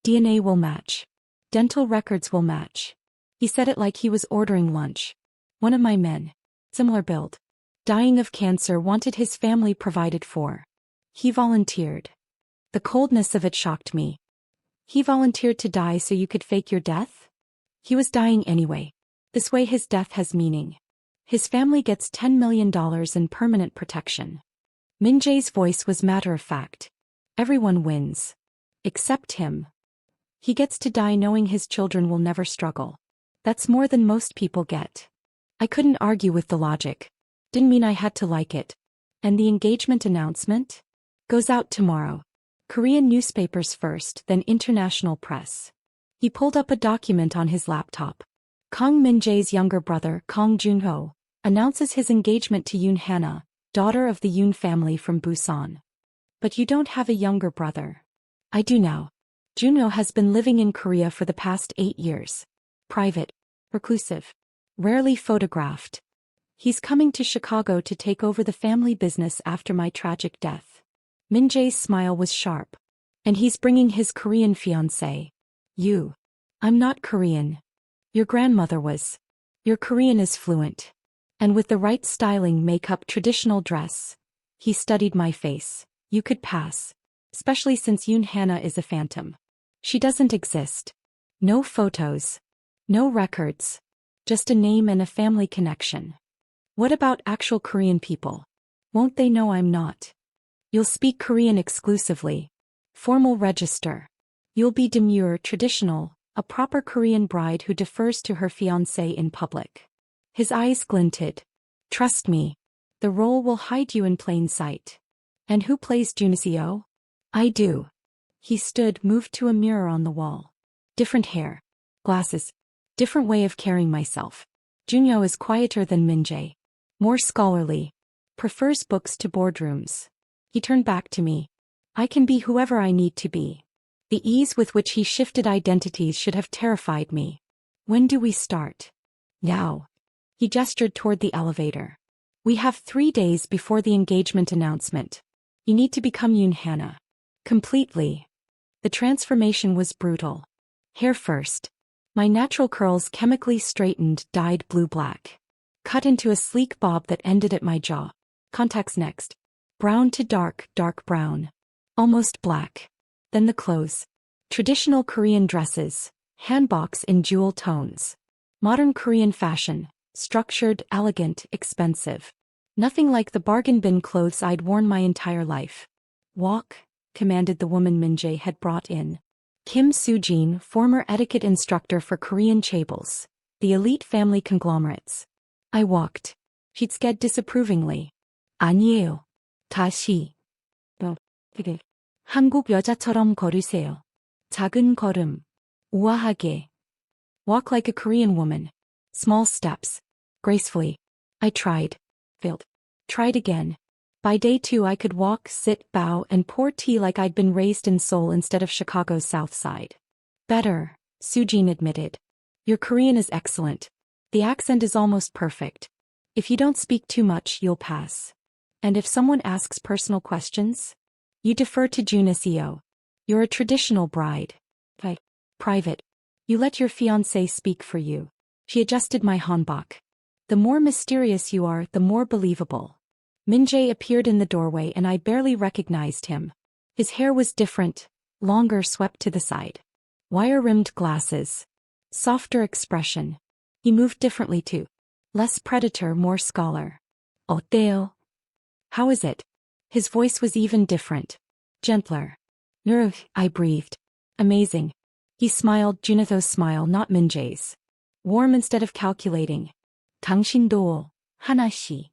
DNA will match. Dental records will match. He said it like he was ordering lunch. One of my men. Similar build. Dying of cancer, wanted his family provided for. He volunteered. The coldness of it shocked me. He volunteered to die so you could fake your death? He was dying anyway. This way his death has meaning. His family gets $10 million in permanent protection. Min-jae's voice was matter-of-fact. Everyone wins. Except him. He gets to die knowing his children will never struggle. That's more than most people get. I couldn't argue with the logic. Didn't mean I had to like it. And the engagement announcement? Goes out tomorrow. Korean newspapers first, then international press. He pulled up a document on his laptop. Kang Min-jae's younger brother, Kang Junho, announces his engagement to Yoon Hana, daughter of the Yoon family from Busan. But you don't have a younger brother. I do now. Junho has been living in Korea for the past 8 years. Private. Reclusive. Rarely photographed. He's coming to Chicago to take over the family business after my tragic death. Min-jae's smile was sharp. And he's bringing his Korean fiancé. You. I'm not Korean. Your grandmother was. Your Korean is fluent. And with the right styling, makeup, traditional dress. He studied my face. You could pass. Especially since Yoon Hana is a phantom. She doesn't exist. No photos. No records. Just a name and a family connection. What about actual Korean people? Won't they know I'm not? You'll speak Korean exclusively. Formal register. You'll be demure, traditional, a proper Korean bride who defers to her fiancé in public. His eyes glinted. Trust me. The role will hide you in plain sight. And who plays Juniseo? I do. He stood, moved to a mirror on the wall. Different hair. Glasses. Different way of carrying myself. Junho is quieter than Min-jae. More scholarly. Prefers books to boardrooms. He turned back to me. I can be whoever I need to be. The ease with which he shifted identities should have terrified me. When do we start? Now. He gestured toward the elevator. We have 3 days before the engagement announcement. You need to become Yoon Hana. Completely. The transformation was brutal. Hair first. My natural curls chemically straightened, dyed blue-black. Cut into a sleek bob that ended at my jaw. Contacts next. Brown to dark, dark brown. Almost black. Then the clothes. Traditional Korean dresses. Hanboks in jewel tones. Modern Korean fashion. Structured, elegant, expensive. Nothing like the bargain bin clothes I'd worn my entire life. Walk, commanded the woman Min-jae had brought in. Kim Soo-jin, former etiquette instructor for Korean chaebols, the elite family conglomerates. I walked. She'd said disapprovingly. 아니에요. 다시. 그래. 한국 여자처럼 걸으세요. 작은 걸음. 우아하게. Walk like a Korean woman. Small steps. Gracefully. I tried. Failed. Tried again. By day 2 I could walk, sit, bow, and pour tea like I'd been raised in Seoul instead of Chicago's South Side. Better, Soo-jin admitted. Your Korean is excellent. The accent is almost perfect. If you don't speak too much, you'll pass. And if someone asks personal questions? You defer to Juniseo. You're a traditional bride. Private. You let your fiancé speak for you. She adjusted my hanbok. The more mysterious you are, the more believable. Min-jae appeared in the doorway and I barely recognized him. His hair was different, longer, swept to the side. Wire-rimmed glasses. Softer expression. He moved differently too. Less predator, more scholar. 어때요? How is it? His voice was even different. Gentler. Nerve, I breathed. Amazing. He smiled, Junitho's smile, not Min-jae's. Warm instead of calculating. 당신도 하나씩.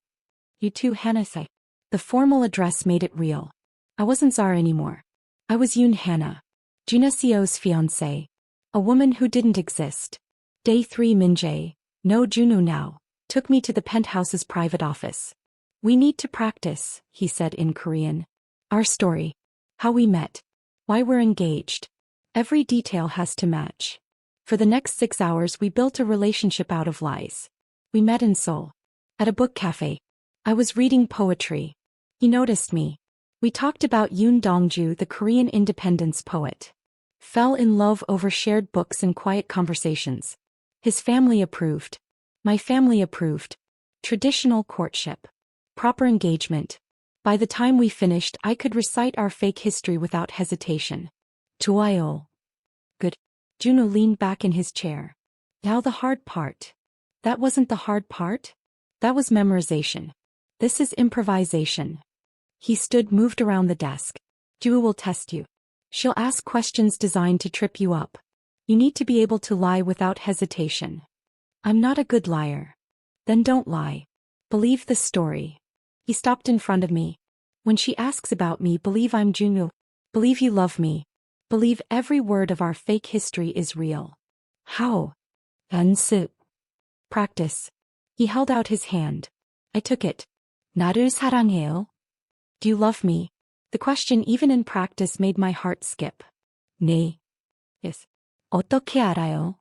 You too, Hannah-sai. The formal address made it real. I wasn't Zara anymore. I was Yoon Hannah. Junseo's fiancée. A woman who didn't exist. Day 3 Min-jae, no Junwoo now, took me to the penthouse's private office. We need to practice, he said in Korean. Our story. How we met. Why we're engaged. Every detail has to match. For the next 6 hours we built a relationship out of lies. We met in Seoul. At a book cafe. I was reading poetry. He noticed me. We talked about Yoon Dong-ju, the Korean independence poet. Fell in love over shared books and quiet conversations. His family approved. My family approved. Traditional courtship. Proper engagement. By the time we finished, I could recite our fake history without hesitation. 좋아요. Good. Junwoo leaned back in his chair. Now the hard part. That wasn't the hard part? That was memorization. This is improvisation. He stood, moved around the desk. Junwoo will test you. She'll ask questions designed to trip you up. You need to be able to lie without hesitation. I'm not a good liar. Then don't lie. Believe the story. He stopped in front of me. When she asks about me, believe I'm Junwoo. Believe you love me. Believe every word of our fake history is real. How? 연습. Practice. He held out his hand. I took it. 나를 사랑해요? Do you love me? The question even in practice made my heart skip. 네. Yes. 어떻게 알아요?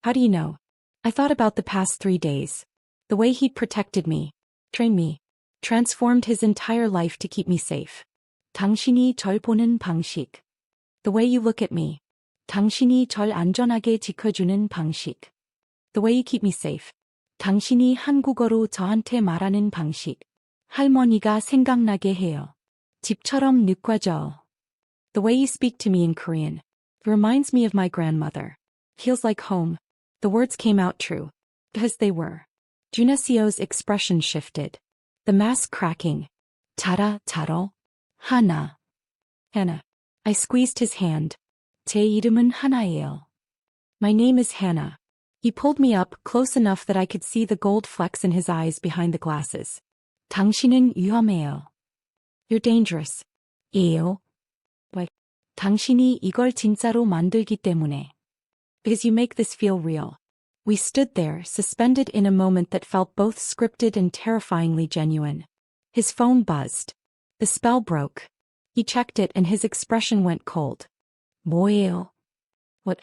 How do you know? I thought about the past 3 days. The way he'd protected me, trained me, transformed his entire life to keep me safe. 당신이 절 보는 방식. The way you look at me. 당신이 절 안전하게 지켜주는 방식. The way you keep me safe. 당신이 한국어로 저한테 말하는 방식. 할머니가 생각나게 해요. 집처럼 느껴져. The way you speak to me in Korean. It reminds me of my grandmother. Feels like home. The words came out true. Because they were. Junseo's expression shifted. The mask cracking. 자라, 자러. 하나. Hannah. I squeezed his hand. 제 이름은 하나예요. My name is Hannah. He pulled me up close enough that I could see the gold flecks in his eyes behind the glasses. 당신은 위험해요. You're dangerous. 예요? Why? 당신이 이걸 진짜로 만들기 때문에. Because you make this feel real. We stood there, suspended in a moment that felt both scripted and terrifyingly genuine. His phone buzzed. The spell broke. He checked it and his expression went cold. 뭐예요? What?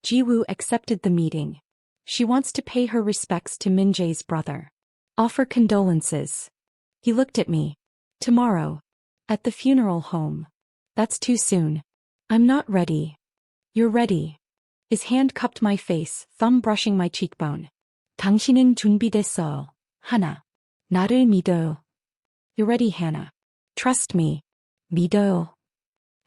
Jiwoo accepted the meeting. She wants to pay her respects to Min-jae's brother. Offer condolences. He looked at me. Tomorrow. At the funeral home. That's too soon. I'm not ready. You're ready. His hand cupped my face, thumb brushing my cheekbone. 당신은 준비됐어요. 하나. 나를 믿어요. You're ready, Hannah. Trust me. 믿어요.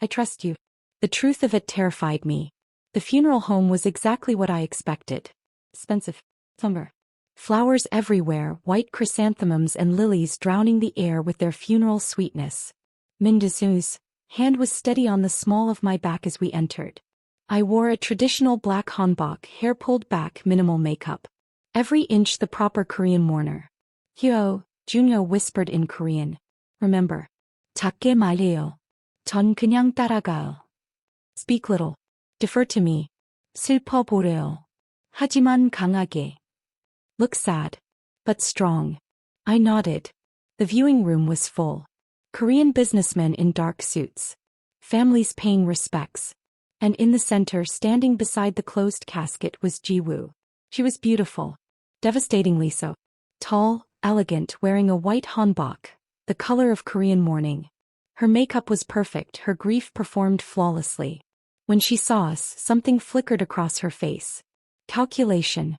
I trust you. The truth of it terrified me. The funeral home was exactly what I expected. Expensive. Somber. Flowers everywhere, white chrysanthemums and lilies drowning the air with their funeral sweetness. Min-jae's hand was steady on the small of my back as we entered. I wore a traditional black hanbok, hair pulled back, minimal makeup. Every inch the proper Korean mourner. Hyo, Junwoo whispered in Korean. Remember. 작게 말해요. 전 그냥 따라가요. Speak little. Defer to me. 슬퍼 보래요. 하지만 강하게. Look sad. But strong. I nodded. The viewing room was full. Korean businessmen in dark suits. Families paying respects. And in the center, standing beside the closed casket, was Jiwoo. She was beautiful. Devastatingly so. Tall, elegant, wearing a white hanbok, the color of Korean mourning. Her makeup was perfect, her grief performed flawlessly. When she saw us, something flickered across her face. Calculation.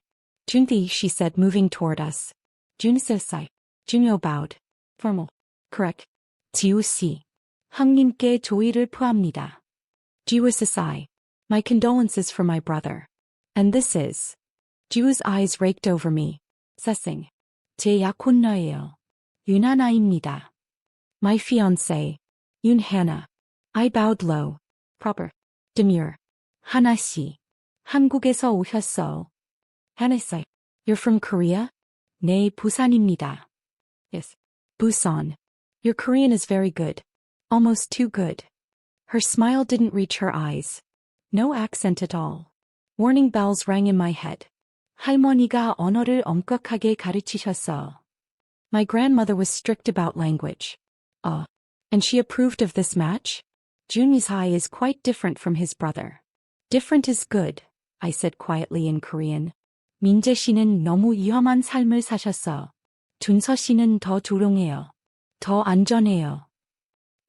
Junthi, she said, moving toward us. Junseo-sai. Junwoo bowed. Formal. Correct. 지우 씨. 항님께 조의를 표합니다. Jiwoo's a sigh. My condolences for my brother. And this is. Jiwoo's eyes raked over me. Sessing. 제 약혼녀예요. 윤하나입니다. My fiancée. Yoon Hana. I bowed low. Proper. Demure. 하나 씨. 한국에서 오셨어. Hana 씨. You're from Korea? 네, 부산입니다. Yes. Busan. Your Korean is very good. Almost too good. Her smile didn't reach her eyes. No accent at all. Warning bells rang in my head. 할머니가 언어를 엄격하게 가르치셨어. My grandmother was strict about language. And she approved of this match? Junmi's eye is quite different from his brother. Different is good, I said quietly in Korean. 민재 씨는 너무 위험한 삶을 사셨어. 준서 씨는 더 조용해요. 더 안전해요.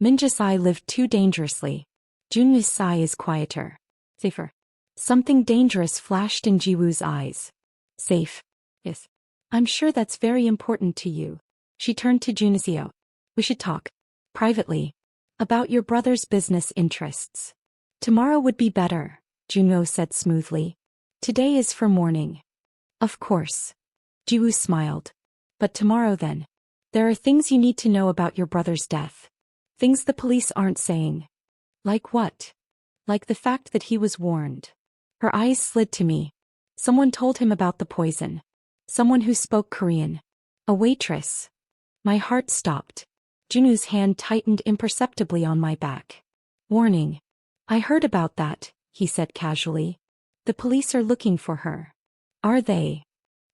Min-jae's eye lived too dangerously. Junmi's eye is quieter. Safer. Something dangerous flashed in Jiwoo's eyes. Safe. Yes. I'm sure that's very important to you. She turned to Junizio. We should talk. Privately. About your brother's business interests. Tomorrow would be better, Junwo said smoothly. Today is for mourning. Of course. Jiwoo smiled. But tomorrow then. There are things you need to know about your brother's death. Things the police aren't saying. Like what? Like the fact that he was warned. Her eyes slid to me. Someone told him about the poison. Someone who spoke Korean. A waitress. My heart stopped. Junwoo's hand tightened imperceptibly on my back. Warning. I heard about that, he said casually. The police are looking for her. Are they?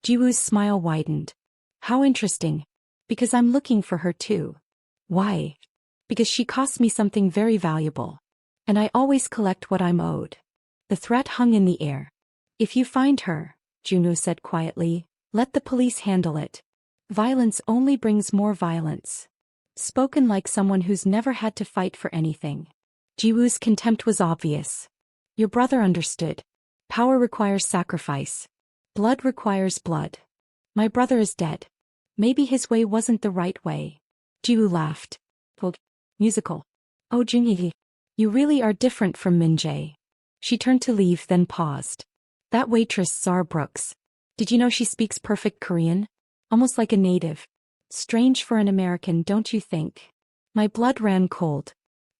Jiwoo's smile widened. How interesting. Because I'm looking for her too. Why? Because she cost me something very valuable. And I always collect what I'm owed. The threat hung in the air. If you find her, Junwoo said quietly, let the police handle it. Violence only brings more violence. Spoken like someone who's never had to fight for anything. Jiwoo's contempt was obvious. Your brother understood. Power requires sacrifice. Blood requires blood. My brother is dead. Maybe his way wasn't the right way. Jiwoo laughed. Musical. Oh Junhee. You really are different from Min-jae. She turned to leave then paused. That waitress Zara Brooks. Did you know she speaks perfect Korean? Almost like a native. Strange for an American, don't you think? My blood ran cold.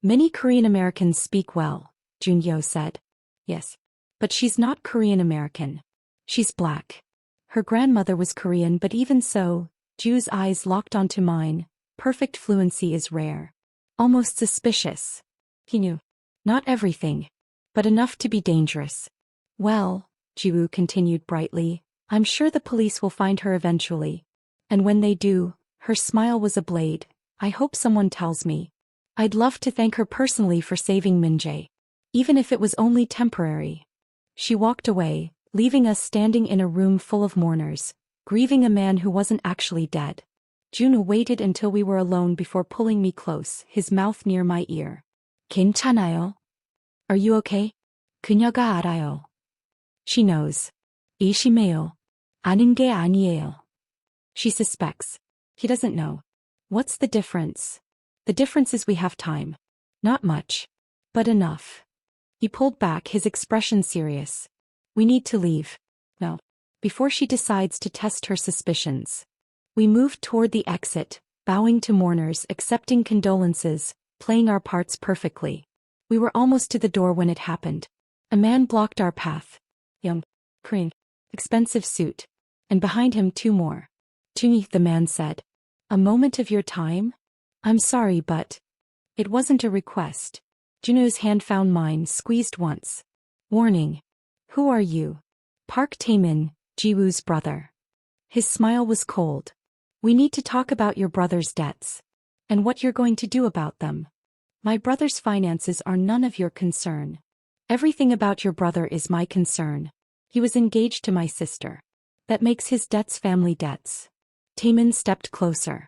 Many Korean Americans speak well, Junhyo said. Yes. But she's not Korean American. She's black. Her grandmother was Korean, but even so, Jiwoo's eyes locked onto mine. Perfect fluency is rare. Almost suspicious. He knew. Not everything. But enough to be dangerous. Well, Jiwoo continued brightly, I'm sure the police will find her eventually. And when they do, her smile was a blade. I hope someone tells me. I'd love to thank her personally for saving Min-jae. Even if it was only temporary. She walked away, leaving us standing in a room full of mourners, grieving a man who wasn't actually dead. Junwoo waited until we were alone before pulling me close, his mouth near my ear. 괜찮아요? Are you okay? 그녀가 알아요. She knows. 의심해요. 아는 게 아니에요. She suspects. He doesn't know. What's the difference? The difference is we have time. Not much. But enough. He pulled back, his expression serious. We need to leave. No. Before she decides to test her suspicions. We moved toward the exit, bowing to mourners, accepting condolences, playing our parts perfectly. We were almost to the door when it happened. A man blocked our path. Young, Korean, expensive suit. And behind him 2 more. Junhee, the man said. A moment of your time? I'm sorry, but... It wasn't a request. Junwoo's hand found mine, squeezed once. Warning. Who are you? Park Taemin, Jiwoo's brother. His smile was cold. We need to talk about your brother's debts. And what you're going to do about them. My brother's finances are none of your concern. Everything about your brother is my concern. He was engaged to my sister. That makes his debts family debts. Taemin stepped closer.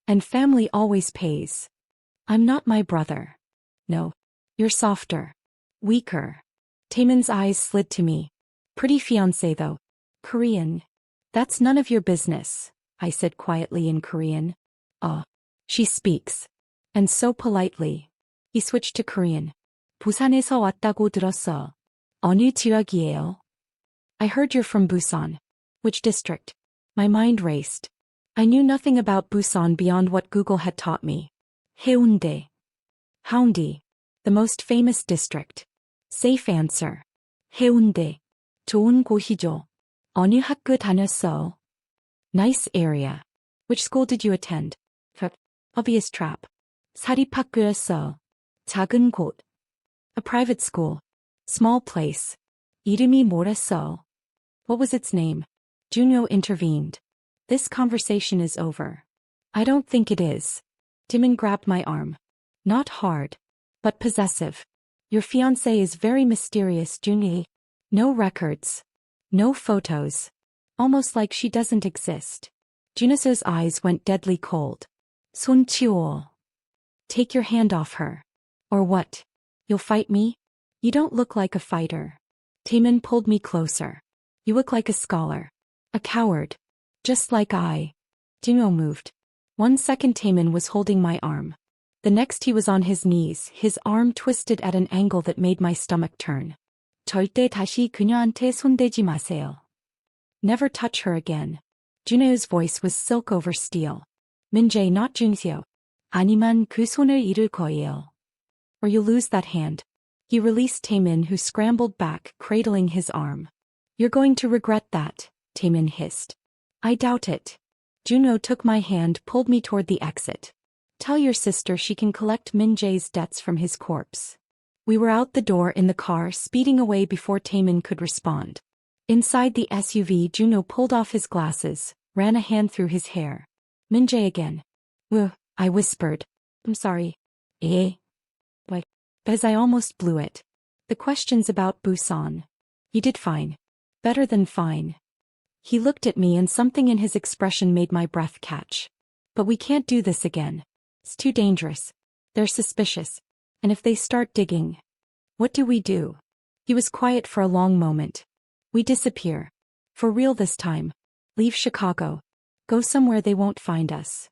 And family always pays. I'm not my brother. No. You're softer. Weaker. Taemin's eyes slid to me. Pretty fiancé though. Korean. That's none of your business, I said quietly in Korean. She speaks. And so politely. He switched to Korean. 부산에서 왔다고 들었어. 어느 지역이에요? I heard you're from Busan. Which district? My mind raced. I knew nothing about Busan beyond what Google had taught me. 해운대. Haeundae. The most famous district. Safe answer. 해운대. 좋은 곳이죠. 어느 학교 다녔어? Nice area. Which school did you attend? Obvious trap. 사립학교였어. 작은 곳. A private school. Small place. 이름이 뭐랬어? What was its name? Junyo intervened. This conversation is over. I don't think it is. Jimin grabbed my arm. Not hard. But possessive. Your fiancé is very mysterious, Junhee. No records. No photos. Almost like she doesn't exist. Junosu's eyes went deadly cold. 손 치워. Take your hand off her. Or what? You'll fight me? You don't look like a fighter. Taemin pulled me closer. You look like a scholar. A coward. Just like I. Juno moved. 1 second Taemin was holding my arm. The next he was on his knees, his arm twisted at an angle that made my stomach turn. 절대 다시 그녀한테 손대지 마세요. Never touch her again. Juno's voice was silk over steel. Min-jae, not Junseo. 아니면 그 손을 잃을 거예요. Or you'll lose that hand. He released Taemin, who scrambled back, cradling his arm. You're going to regret that, Taemin hissed. I doubt it. Juno took my hand, pulled me toward the exit. Tell your sister she can collect Min-jae's debts from his corpse. We were out the door in the car, speeding away before Taemin could respond. Inside the SUV, Juno pulled off his glasses, ran a hand through his hair. Min-jae again. I whispered. I'm sorry. What? Because I almost blew it. The questions about Busan. You did fine. Better than fine. He looked at me and something in his expression made my breath catch. But we can't do this again. It's too dangerous. They're suspicious. And if they start digging, what do we do? He was quiet for a long moment. We disappear. For real this time. Leave Chicago. Go somewhere they won't find us.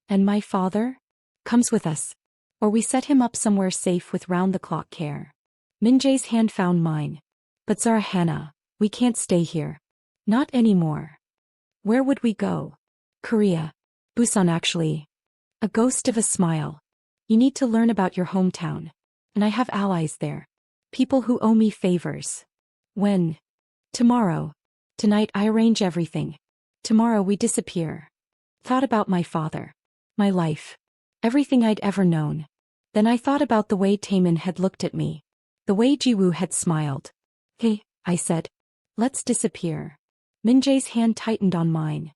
And my father? Comes with us. Or we set him up somewhere safe with round-the-clock care. Min-jae's hand found mine. But Zara Hannah, we can't stay here. Not anymore. Where would we go? Korea. Busan actually. A ghost of a smile. You need to learn about your hometown. And I have allies there. People who owe me favors. When? Tomorrow. Tonight I arrange everything. Tomorrow we disappear. Thought about my father. My life. Everything I'd ever known. Then I thought about the way Taemin had looked at me. The way Jiwoo had smiled. Hey, I said. Let's disappear. Min-jae's hand tightened on mine.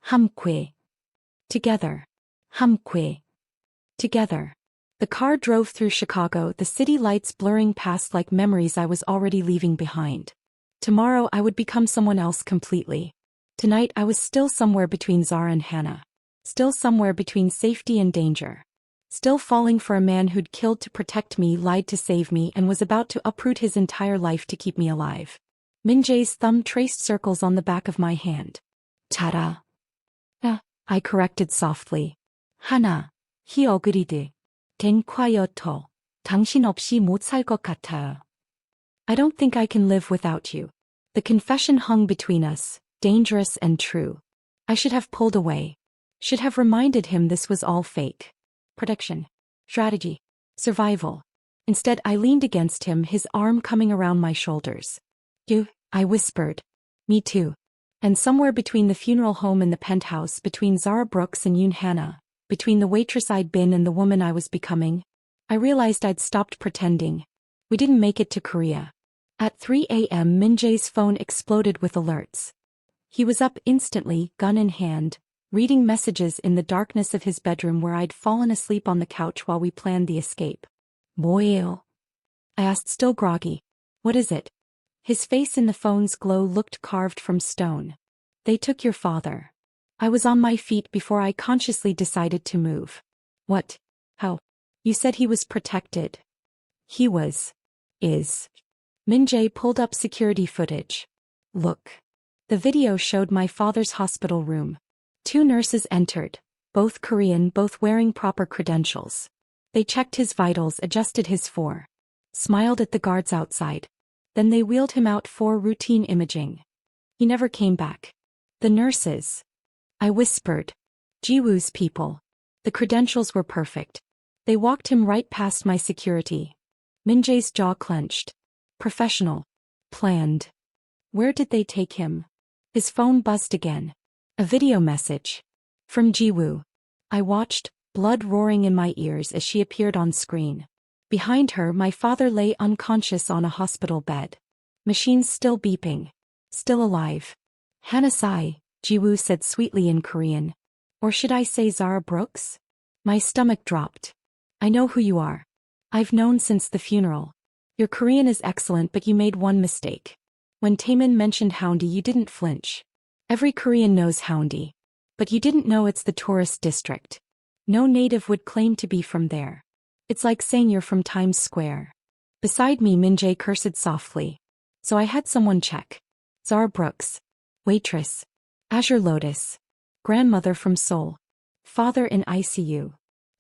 함께. Together. 함께. Together. The car drove through Chicago, the city lights blurring past like memories I was already leaving behind. Tomorrow I would become someone else completely. Tonight I was still somewhere between Zara and Hannah. Still somewhere between safety and danger. Still falling for a man who'd killed to protect me, lied to save me, and was about to uproot his entire life to keep me alive. Min-jae's thumb traced circles on the back of my hand. 자라. I corrected softly. 하나. 히 어그리드. 된 콰이어터. 당신 없이 못 살 것 같아요. I don't think I can live without you. The confession hung between us, dangerous and true. I should have pulled away. Should have reminded him this was all fake. Protection. Strategy. Survival. Instead I leaned against him, his arm coming around my shoulders. You, I whispered. Me too. And somewhere between the funeral home and the penthouse, between Zara Brooks and Yoon Hannah, between the waitress I'd been and the woman I was becoming, I realized I'd stopped pretending. We didn't make it to Korea. At 3 a.m. Min-jae's phone exploded with alerts. He was up instantly, gun in hand, reading messages in the darkness of his bedroom where I'd fallen asleep on the couch while we planned the escape. 뭐예요? I asked, still groggy. What is it? His face in the phone's glow looked carved from stone. They took your father. I was on my feet before I consciously decided to move. What? How? You said he was protected. He was. Is. Min-jae pulled up security footage. Look. The video showed my father's hospital room. 2 nurses entered, both Korean, both wearing proper credentials. They checked his vitals, adjusted his smiled at the guards outside. Then they wheeled him out for routine imaging. He never came back. The nurses. I whispered. Jiwoo's people. The credentials were perfect. They walked him right past my security. Min-jae's jaw clenched. Professional. Planned. Where did they take him? His phone buzzed again. A video message. From Jiwoo. I watched, blood roaring in my ears as she appeared on screen. Behind her, my father lay unconscious on a hospital bed. Machines still beeping. Still alive. Hanasai, Jiwoo said sweetly in Korean. Or should I say Zara Brooks? My stomach dropped. I know who you are. I've known since the funeral. Your Korean is excellent, but you made one mistake. When Taemin mentioned Haeundae, you didn't flinch. Every Korean knows Haeundae. But you didn't know it's the tourist district. No native would claim to be from there. It's like saying you're from Times Square. Beside me, Min-jae cursed softly. So I had someone check. Zara Brooks. Waitress. Azure Lotus. Grandmother from Seoul. Father in ICU.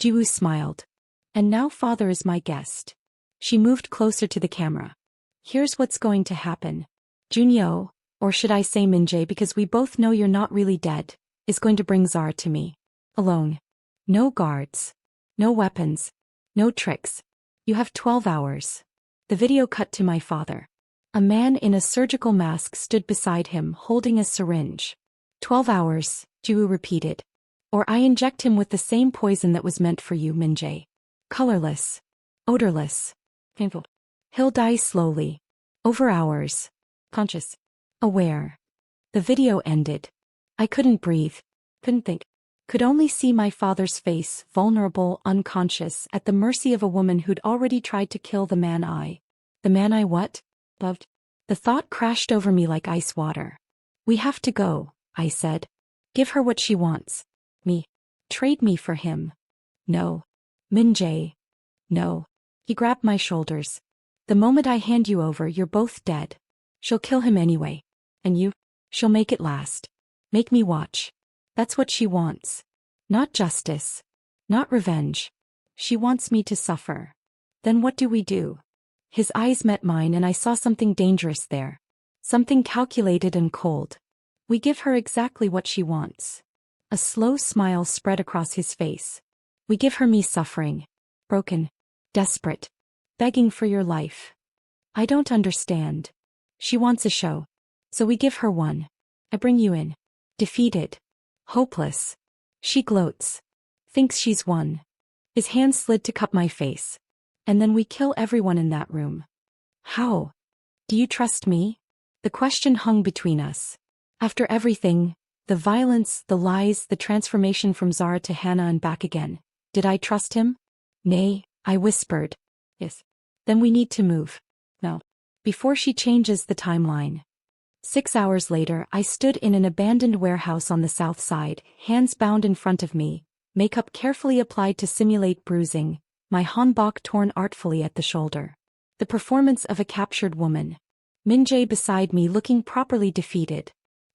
Jiwoo smiled. And now father is my guest. She moved closer to the camera. Here's what's going to happen. Junyo, or should I say Min-jae because we both know you're not really dead, is going to bring Zara to me. Alone. No guards. No weapons. No tricks. You have 12 hours. The video cut to my father. A man in a surgical mask stood beside him holding a syringe. 12 hours, Jiwoo repeated. Or I inject him with the same poison that was meant for you, Min-jae. Colorless. Odorless. Painful. He'll die slowly. Over hours. Conscious. Aware. The video ended. I couldn't breathe. Couldn't think. Could only see my father's face, vulnerable, unconscious, at the mercy of a woman who'd already tried to kill the man I what? Loved. The thought crashed over me like ice water. We have to go, I said. Give her what she wants. Me. Trade me for him. No. Min-jae. No. He grabbed my shoulders. The moment I hand you over, you're both dead. She'll kill him anyway. And you? She'll make it last. Make me watch. That's what she wants. Not justice. Not revenge. She wants me to suffer. Then what do we do? His eyes met mine and I saw something dangerous there. Something calculated and cold. We give her exactly what she wants. A slow smile spread across his face. We give her me suffering. Broken. Desperate. Begging for your life. I don't understand. She wants a show. So we give her one. I bring you in. Defeated. Hopeless. She gloats. Thinks she's won. His hand slid to cup my face. And then we kill everyone in that room. How? Do you trust me? The question hung between us. After everything, the violence, the lies, the transformation from Zara to Hannah and back again, did I trust him? Nay, I whispered. Yes. Then we need to move. No. Before she changes the timeline. 6 hours later, I stood in an abandoned warehouse on the south side, hands bound in front of me, makeup carefully applied to simulate bruising, my hanbok torn artfully at the shoulder. The performance of a captured woman. Min-jae beside me looking properly defeated.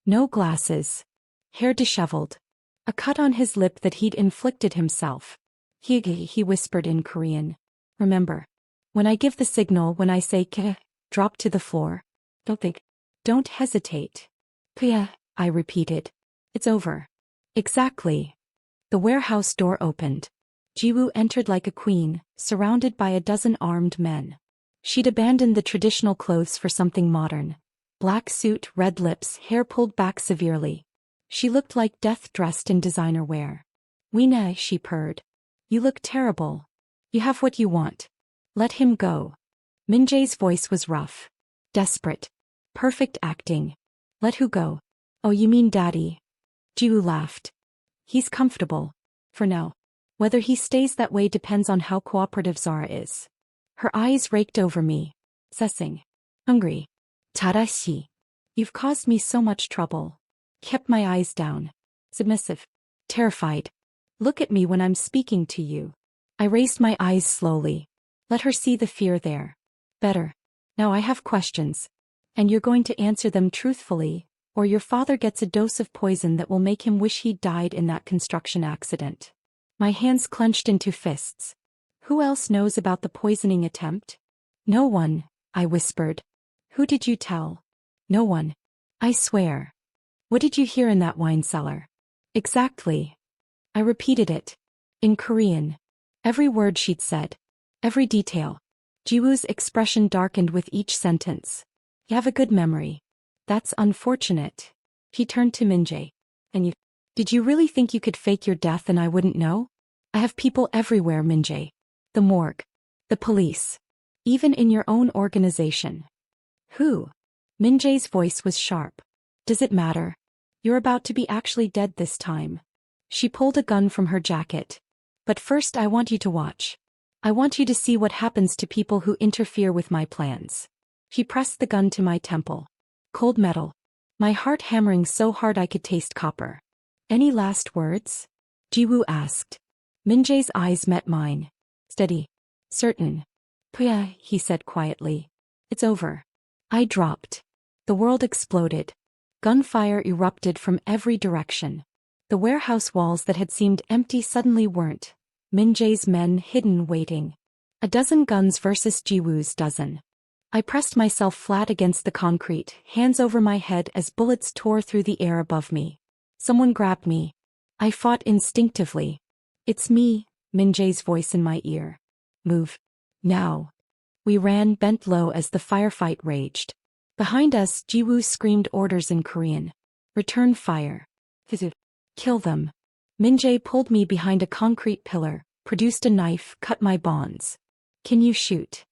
No glasses. Hair disheveled. A cut on his lip that he'd inflicted himself. He whispered in Korean. Remember. When I give the signal, when I say k, drop to the floor. Don't think. Don't hesitate. Pia, I repeated. It's over. Exactly. The warehouse door opened. Jiwoo entered like a queen, surrounded by a dozen armed men. She'd abandoned the traditional clothes for something modern. Black suit, red lips, hair pulled back severely. She looked like death dressed in designer wear. Weena, she purred. You look terrible. You have what you want. Let him go. Min-jae's voice was rough. Desperate. Perfect acting. Let who go? Oh, you mean Daddy? Jiwoo laughed. He's comfortable. For now. Whether he stays that way depends on how cooperative Zara is. Her eyes raked over me. Sussing. Hungry. Tadashi. You've caused me so much trouble. Kept my eyes down. Submissive. Terrified. Look at me when I'm speaking to you. I raised my eyes slowly. Let her see the fear there. Better. Now I have questions. And you're going to answer them truthfully, Or your father gets a dose of poison that will make him wish he'd died in that construction accident. My hands clenched into fists. Who else knows about the poisoning attempt? No one, I whispered. Who did you tell? No one. I swear. What did you hear in that wine cellar? Exactly. I repeated it. In Korean. Every word she'd said. Every detail. Jiwoo's expression darkened with each sentence. You have a good memory. That's unfortunate. He turned to Min-jae. And you... Did you really think you could fake your death and I wouldn't know? I have people everywhere, Min-jae. The morgue. The police. Even in your own organization. Who? Min-jae's voice was sharp. Does it matter? You're about to be actually dead this time. She pulled a gun from her jacket. But first I want you to watch. I want you to see what happens to people who interfere with my plans. She pressed the gun to my temple. Cold metal. My heart hammering so hard I could taste copper. Any last words? Jiwoo asked. Min-jae's eyes met mine. Steady. Certain. Puya, he said quietly. It's over. I dropped. The world exploded. Gunfire erupted from every direction. The warehouse walls that had seemed empty suddenly weren't. Min-jae's men hidden waiting. A dozen guns versus Jiwoo's dozen. I pressed myself flat against the concrete, hands over my head as bullets tore through the air above me. Someone grabbed me. I fought instinctively. It's me, Min-jae's voice in my ear. Move. Now. We ran bent low as the firefight raged. Behind us, Jiwoo screamed orders in Korean. Return fire. Kill them. Min-jae pulled me behind a concrete pillar, produced a knife, cut my bonds. Can you shoot?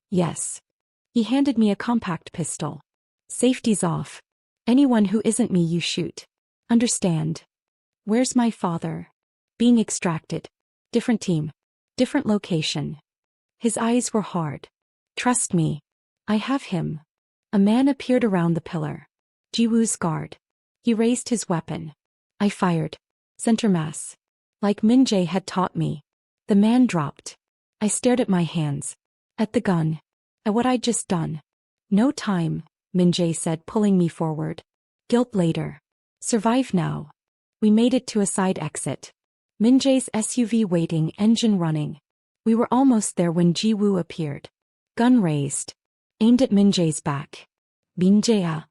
Yes. He handed me a compact pistol. Safety's off. Anyone who isn't me you shoot. Understand? Where's my father? Being extracted. Different team. Different location. His eyes were hard. Trust me. I have him. A man appeared around the pillar. Jiwoo's guard. He raised his weapon. I fired. Center mass. Like Min-jae had taught me. The man dropped. I stared at my hands. At the gun. At what I'd just done. No time, Min-jae said, pulling me forward. Guilt later. Survive now. We made it to a side exit. Min-jae's SUV waiting, engine running. We were almost there when Jiwoo appeared. Gun raised. Aimed at Min-jae's back. Min-jae.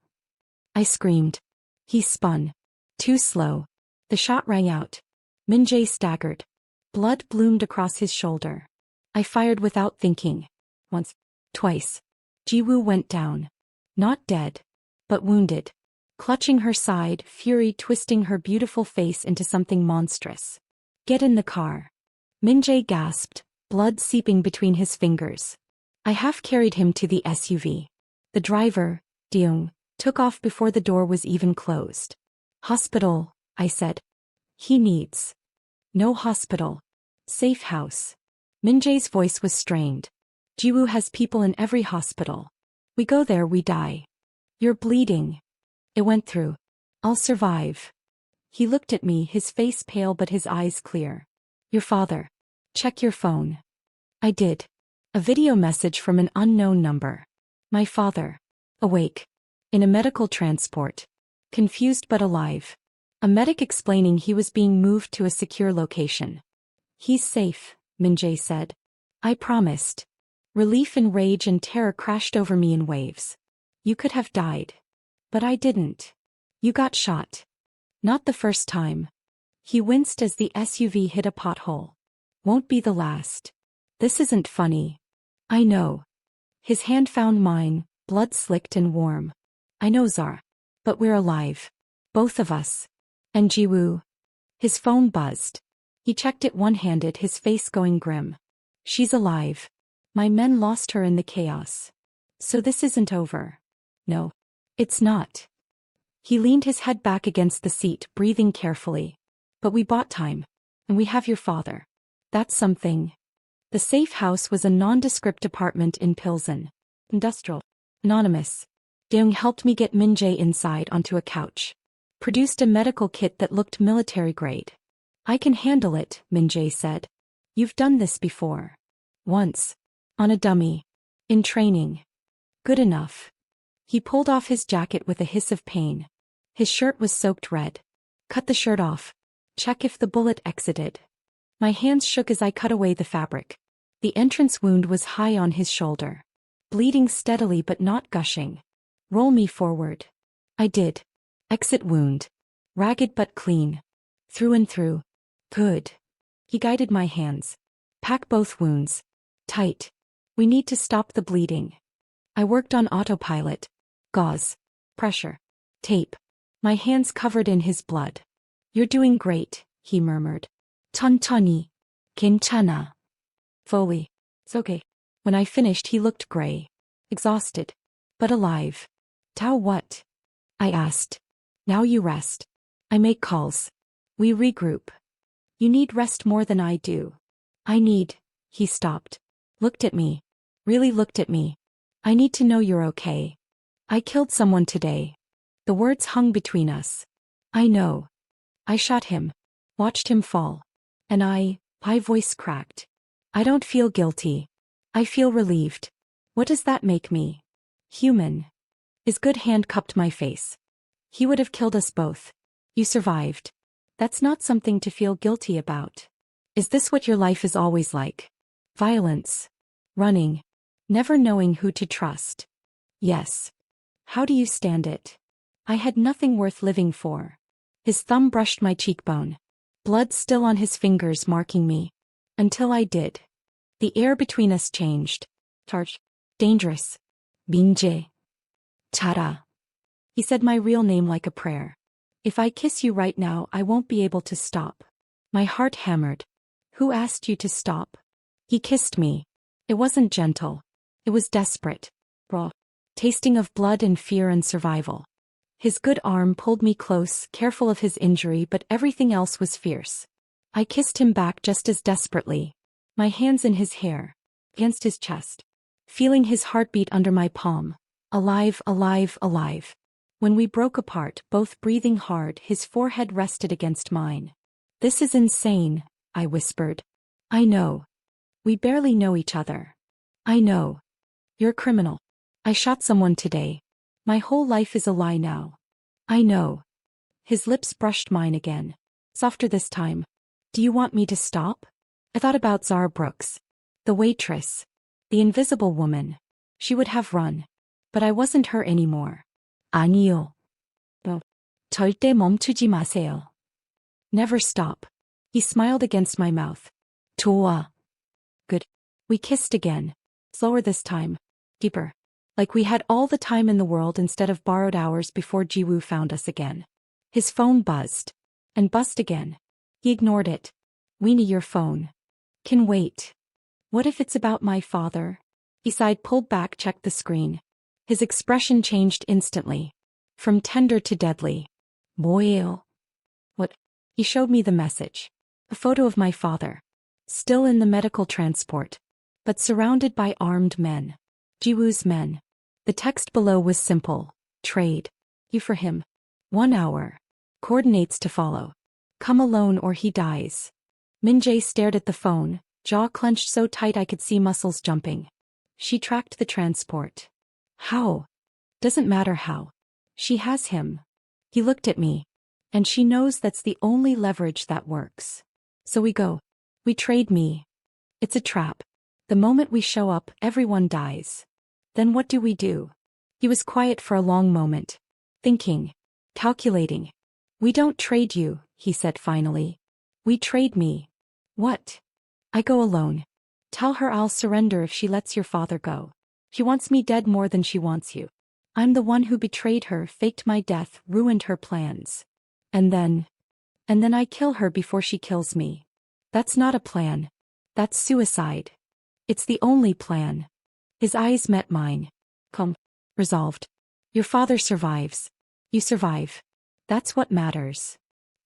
I screamed. He spun. Too slow. The shot rang out. Min-jae staggered. Blood bloomed across his shoulder. I fired without thinking. Once. Twice. Jiwoo went down. Not dead. But wounded. Clutching her side, fury twisting her beautiful face into something monstrous. Get in the car. Min-jae gasped, blood seeping between his fingers. I half-carried him to the SUV. The driver, Deung, took off before the door was even closed. Hospital, I said. He needs. No hospital. Safe house. Min-jae's voice was strained. Jiwoo has people in every hospital. We go there, we die. You're bleeding. It went through. I'll survive. He looked at me, his face pale but his eyes clear. Your father. Check your phone. I did. A video message from an unknown number. My father. Awake. In a medical transport. Confused but alive. A medic explaining he was being moved to a secure location. He's safe, Min-jae said. I promised. Relief and rage and terror crashed over me in waves. You could have died. But I didn't. You got shot. Not the first time. He winced as the SUV hit a pothole. Won't be the last. This isn't funny. I know. His hand found mine, blood slicked and warm. I know, Zara. But we're alive. Both of us. And Jiwoo. His phone buzzed. He checked it one-handed, his face going grim. She's alive. My men lost her in the chaos. So this isn't over. No. It's not. He leaned his head back against the seat, breathing carefully. But we bought time. And we have your father. That's something. The safe house was a nondescript apartment in Pilsen. Industrial. Anonymous. Deung helped me get Min-jae inside onto a couch. Produced a medical kit that looked military grade. I can handle it, Min-jae said. You've done this before. Once. On a dummy. In training. Good enough. He pulled off his jacket with a hiss of pain. His shirt was soaked red. Cut the shirt off. Check if the bullet exited. My hands shook as I cut away the fabric. The entrance wound was high on his shoulder. Bleeding steadily but not gushing. Roll me forward. I did. Exit wound. Ragged but clean. Through and through. Good. He guided my hands. Pack both wounds. Tight. We need to stop the bleeding. I worked on autopilot. Gauze. Pressure. Tape. My hands covered in his blood. You're doing great, he murmured. 천천히. 괜찮아. Foley. It's okay. When I finished, he looked gray. Exhausted. But alive. Tao what? I asked. Now you rest. I make calls. We regroup. You need rest more than I do. I need. He stopped. Looked at me. Really looked at me. I need to know you're okay. I killed someone today. The words hung between us. I know. I shot him. Watched him fall. And my voice cracked. I don't feel guilty. I feel relieved. What does that make me? Human. His good hand cupped my face. He would have killed us both. You survived. That's not something to feel guilty about. Is this what your life is always like? Violence. Running. Never knowing who to trust. Yes. How do you stand it? I had nothing worth living for. His thumb brushed my cheekbone. Blood still on his fingers marking me. Until I did. The air between us changed. Charged. Dangerous. Min-jae. Chara. He said my real name like a prayer. If I kiss you right now, I won't be able to stop. My heart hammered. Who asked you to stop? He kissed me. It wasn't gentle. It was desperate. Raw. Tasting of blood and fear and survival. His good arm pulled me close, careful of his injury, but everything else was fierce. I kissed him back just as desperately. My hands in his hair. Against his chest. Feeling his heartbeat under my palm. Alive, alive, alive. When we broke apart, both breathing hard, his forehead rested against mine. This is insane, I whispered. I know. We barely know each other. I know. You're a criminal. I shot someone today. My whole life is a lie now. I know. His lips brushed mine again. Softer this time. Do you want me to stop? I thought about Zara Brooks. The waitress. The invisible woman. She would have run. But I wasn't her anymore. 아니요. No. 절대 멈추지 마세요. Never stop. He smiled against my mouth. 좋아. Good. We kissed again. Slower this time. Deeper. Like we had all the time in the world instead of borrowed hours before Jiwoo found us again. His phone buzzed. And buzzed again. He ignored it. Weenie, your phone. Can wait. What if it's about my father? He sighed, pulled back, checked the screen. His expression changed instantly. From tender to deadly. 뭐예요? What? He showed me the message. A photo of my father. Still in the medical transport. But surrounded by armed men. Jiwoo's men. The text below was simple. Trade. You for him. 1 hour. Coordinates to follow. Come alone or he dies. Min-jae stared at the phone, jaw clenched so tight I could see muscles jumping. She tracked the transport. How? Doesn't matter how. She has him. He looked at me. And she knows that's the only leverage that works. So we go. We trade me. It's a trap. The moment we show up, everyone dies. Then what do we do? He was quiet for a long moment. Thinking. Calculating. We don't trade you, he said finally. We trade me. What? I go alone. Tell her I'll surrender if she lets your father go. She wants me dead more than she wants you. I'm the one who betrayed her, faked my death, ruined her plans. And then I kill her before she kills me. That's not a plan. That's suicide. It's the only plan. His eyes met mine. Calm. Resolved. Your father survives. You survive. That's what matters.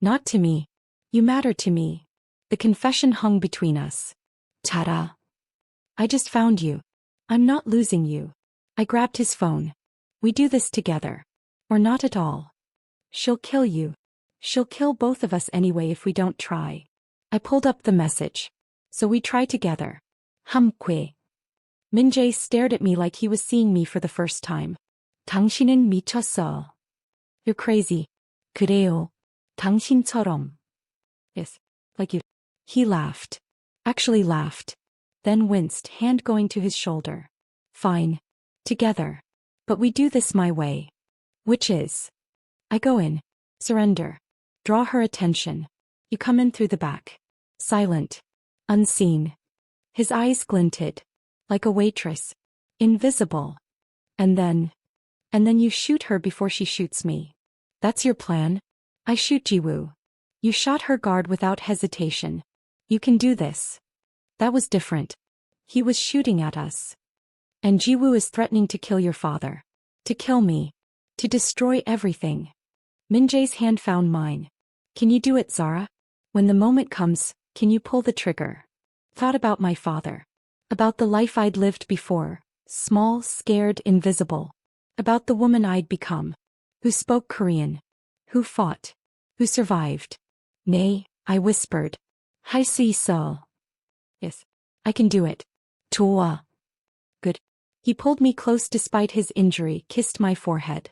Not to me. You matter to me. The confession hung between us. Ta-da. I just found you. I'm not losing you. I grabbed his phone. We do this together. Or not at all. She'll kill you. She'll kill both of us anyway if we don't try. I pulled up the message. So we try together. 함께. Min-jae stared at me like he was seeing me for the first time. 당신은 미쳤어. You're crazy. 그래요. 당신처럼. Yes. Like you. He laughed. Actually laughed. Then winced, hand going to his shoulder. Fine. Together. But we do this my way. Which is? I go in. Surrender. Draw her attention. You come in through the back. Silent. Unseen. His eyes glinted. Like a waitress. Invisible. And then you shoot her before she shoots me. That's your plan? I shoot Jiwoo. You shot her guard without hesitation. You can do this. That was different. He was shooting at us. And Jiwoo is threatening to kill your father. To kill me. To destroy everything. Min-jae's hand found mine. Can you do it, Zara? When the moment comes, can you pull the trigger? Thought about my father. About the life I'd lived before. Small, scared, invisible. About the woman I'd become. Who spoke Korean. Who fought. Who survived. Nay, I whispered. I see so. Yes. I can do it. 좋아. Good. He pulled me close despite his injury, kissed my forehead.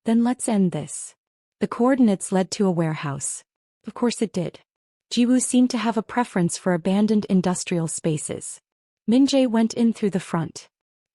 Then let's end this. The coordinates led to a warehouse. Of course it did. Jiwoo seemed to have a preference for abandoned industrial spaces. Min-jae went in through the front.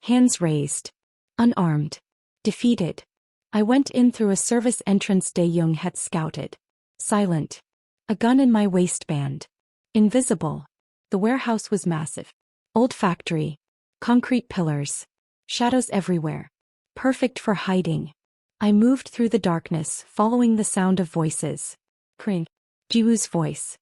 Hands raised. Unarmed. Defeated. I went in through a service entrance Dae-young had scouted. Silent. A gun in my waistband. Invisible. The warehouse was massive. Old factory. Concrete pillars. Shadows everywhere. Perfect for hiding. I moved through the darkness, following the sound of voices. Kring. Jiwoo's voice.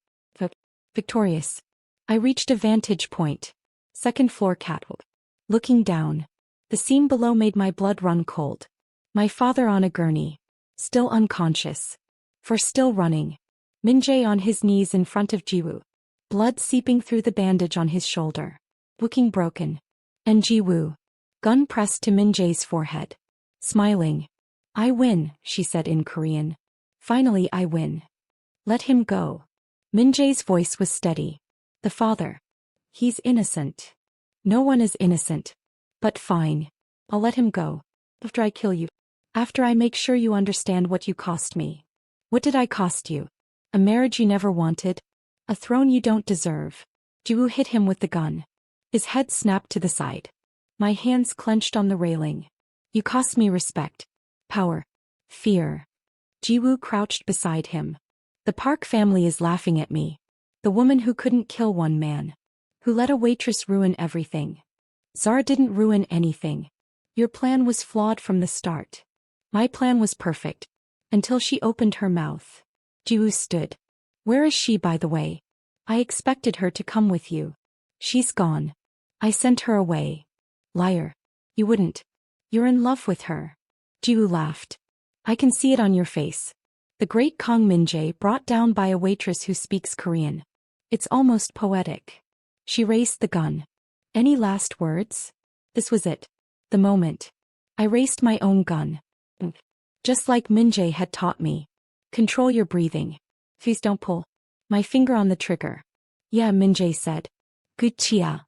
Victorious. I reached a vantage point. Second floor catwalk. Looking down. The scene below made my blood run cold. My father on a gurney. Still unconscious. For still running. Min-jae on his knees in front of Jiwoo. Blood seeping through the bandage on his shoulder. Looking broken. And Jiwoo. Gun pressed to Min-jae's forehead. Smiling. I win, she said in Korean. Finally I win. Let him go. Min-jae's voice was steady. The father. He's innocent. No one is innocent. But fine. I'll let him go. After I kill you. After I make sure you understand what you cost me. What did I cost you? A marriage you never wanted? A throne you don't deserve. Jiwoo hit him with the gun. His head snapped to the side. My hands clenched on the railing. You cost me respect. Power. Fear. Jiwoo crouched beside him. The Park family is laughing at me. The woman who couldn't kill one man. Who let a waitress ruin everything. Zara didn't ruin anything. Your plan was flawed from the start. My plan was perfect. Until she opened her mouth. Jiwoo stood. Where is she, by the way? I expected her to come with you. She's gone. I sent her away. Liar. You wouldn't. You're in love with her. Jiwoo laughed. I can see it on your face. The great Kang Min-jae brought down by a waitress who speaks Korean. It's almost poetic. She raised the gun. Any last words? This was it. The moment. I raised my own gun. Just like Min-jae had taught me. Control your breathing. Please don't pull. My finger on the trigger. Yeah, Min-jae said. 끝이야.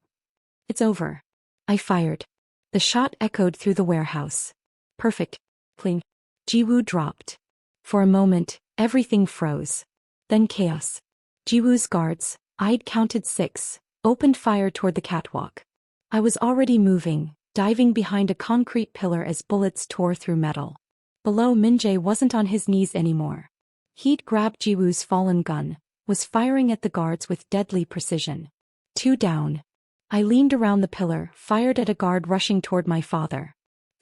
It's over. I fired. The shot echoed through the warehouse. Perfect. Cling. Jiwoo dropped. For a moment, everything froze. Then chaos. Jiwoo's guards, I'd counted 6, opened fire toward the catwalk. I was already moving, diving behind a concrete pillar as bullets tore through metal. Below, Min-jae wasn't on his knees anymore. He'd grabbed Jiwoo's fallen gun, was firing at the guards with deadly precision. 2 down. I leaned around the pillar, fired at a guard rushing toward my father.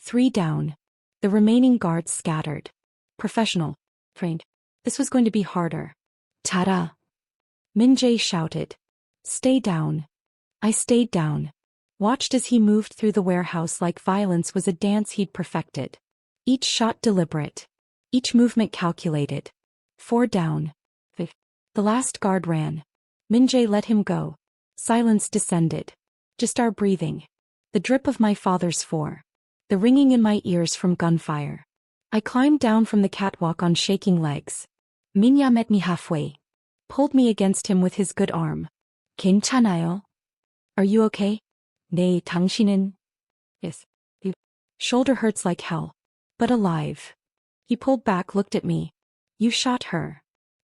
3 down. The remaining guards scattered. Professional. Trained. This was going to be harder. Tada! Min-jae shouted. Stay down. I stayed down. Watched as he moved through the warehouse like violence was a dance he'd perfected. Each shot deliberate. Each movement calculated. 4 down. The last guard ran. Min-jae let him go. Silence descended. Just our breathing. The drip of my father's 4. The ringing in my ears from gunfire. I climbed down from the catwalk on shaking legs. Min-jae met me halfway. Pulled me against him with his good arm. 괜찮아요? Are you okay? 네, 당신은? Yes. Shoulder hurts like hell. But alive. He pulled back, looked at me. You shot her.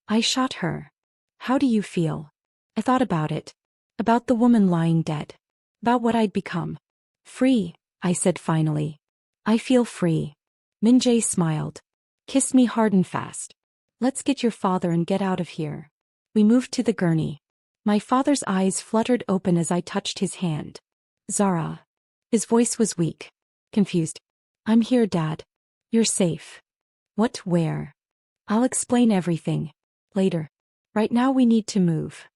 I shot her. How do you feel? I thought about it. About the woman lying dead. About what I'd become. Free, I said finally. I feel free. Min-jae smiled. Kiss me hard and fast. Let's get your father and get out of here. We moved to the gurney. My father's eyes fluttered open as I touched his hand. Zara. His voice was weak. Confused. I'm here, Dad. You're safe. What, where? I'll explain everything. Later. Right now we need to move.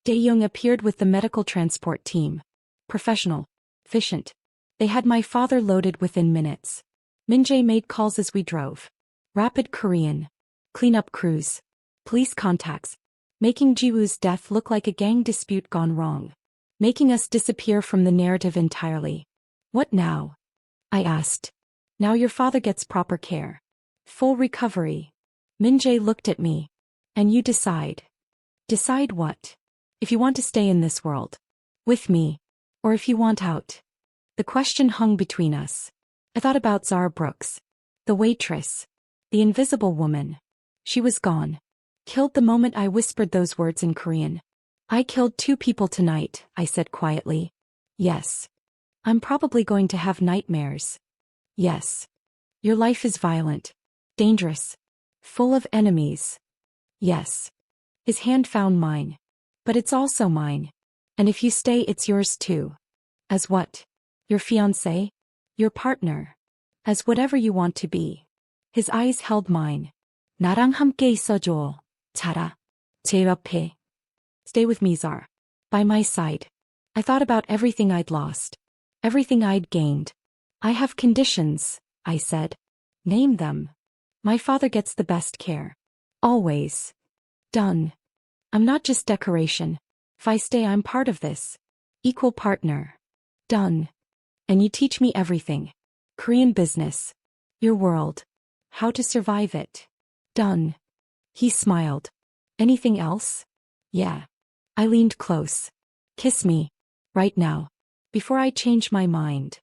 Dae-young appeared with the medical transport team. Professional. Efficient. They had my father loaded within minutes. Min-jae made calls as we drove. Rapid Korean. Cleanup crews. Police contacts. Making Ji-woo's death look like a gang dispute gone wrong. Making us disappear from the narrative entirely. What now? I asked. Now your father gets proper care. Full recovery. Min-jae looked at me. And you decide. Decide what? If you want to stay in this world. With me. Or if you want out. The question hung between us. I thought about Zara Brooks. The waitress. The invisible woman. She was gone. Killed the moment I whispered those words in Korean. I killed 2 people tonight, I said quietly. Yes. I'm probably going to have nightmares. Yes. Your life is violent. Dangerous. Full of enemies. Yes. His hand found mine. But it's also mine. And if you stay, it's yours too. As what? Your fiancé? Your partner? As whatever you want to be. His eyes held mine. 나랑 함께 있어줘. 자라. 제 옆에. Stay with me, Zara. By my side. I thought about everything I'd lost. Everything I'd gained. I have conditions, I said. Name them. My father gets the best care. Always. Done. I'm not just decoration. If I stay, I'm part of this. Equal partner. Done. And you teach me everything. Korean business. Your world. How to survive it. Done. He smiled. Anything else? Yeah. I leaned close. Kiss me. Right now. Before I change my mind.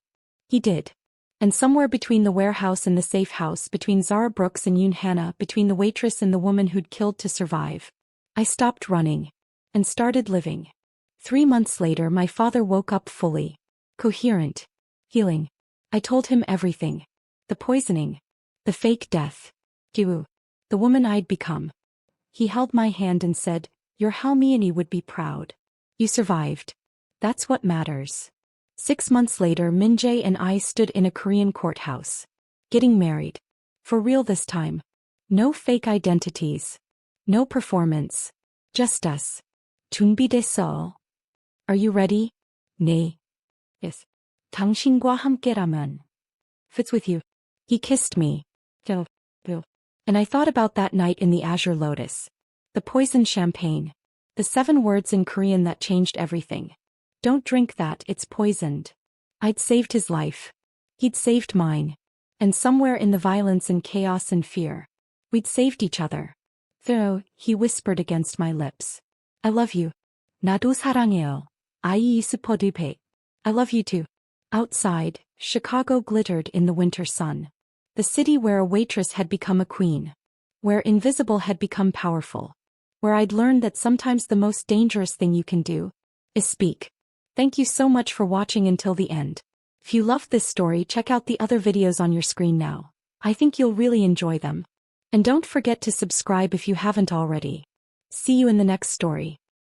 He did. And somewhere between the warehouse and the safe house, between Zara Brooks and Yoon Hannah, between the waitress and the woman who'd killed to survive, I stopped running. And started living. 3 months later, my father woke up fully. Coherent. Healing. I told him everything. The poisoning. The fake death. Ji-woo. The woman I'd become. He held my hand and said, your Halmiani would be proud. You survived. That's what matters. 6 months later, Min-jae and I stood in a Korean courthouse. Getting married. For real this time. No fake identities. No performance. Just us. 준비됐어. Are you ready? 네. Yes. 당신과 함께라면. If it's with you. He kissed me. And I thought about that night in the Azure Lotus. The poisoned champagne. The 7 words in Korean that changed everything. Don't drink that, it's poisoned. I'd saved his life. He'd saved mine. And somewhere in the violence and chaos and fear, we'd saved each other. Though, he whispered against my lips. I love you. 나도 사랑해요. I love you too. Outside, Chicago glittered in the winter sun. The city where a waitress had become a queen. Where invisible had become powerful. Where I'd learned that sometimes the most dangerous thing you can do is speak. Thank you so much for watching until the end. If you loved this story, check out the other videos on your screen now. I think you'll really enjoy them. And don't forget to subscribe if you haven't already. See you in the next story.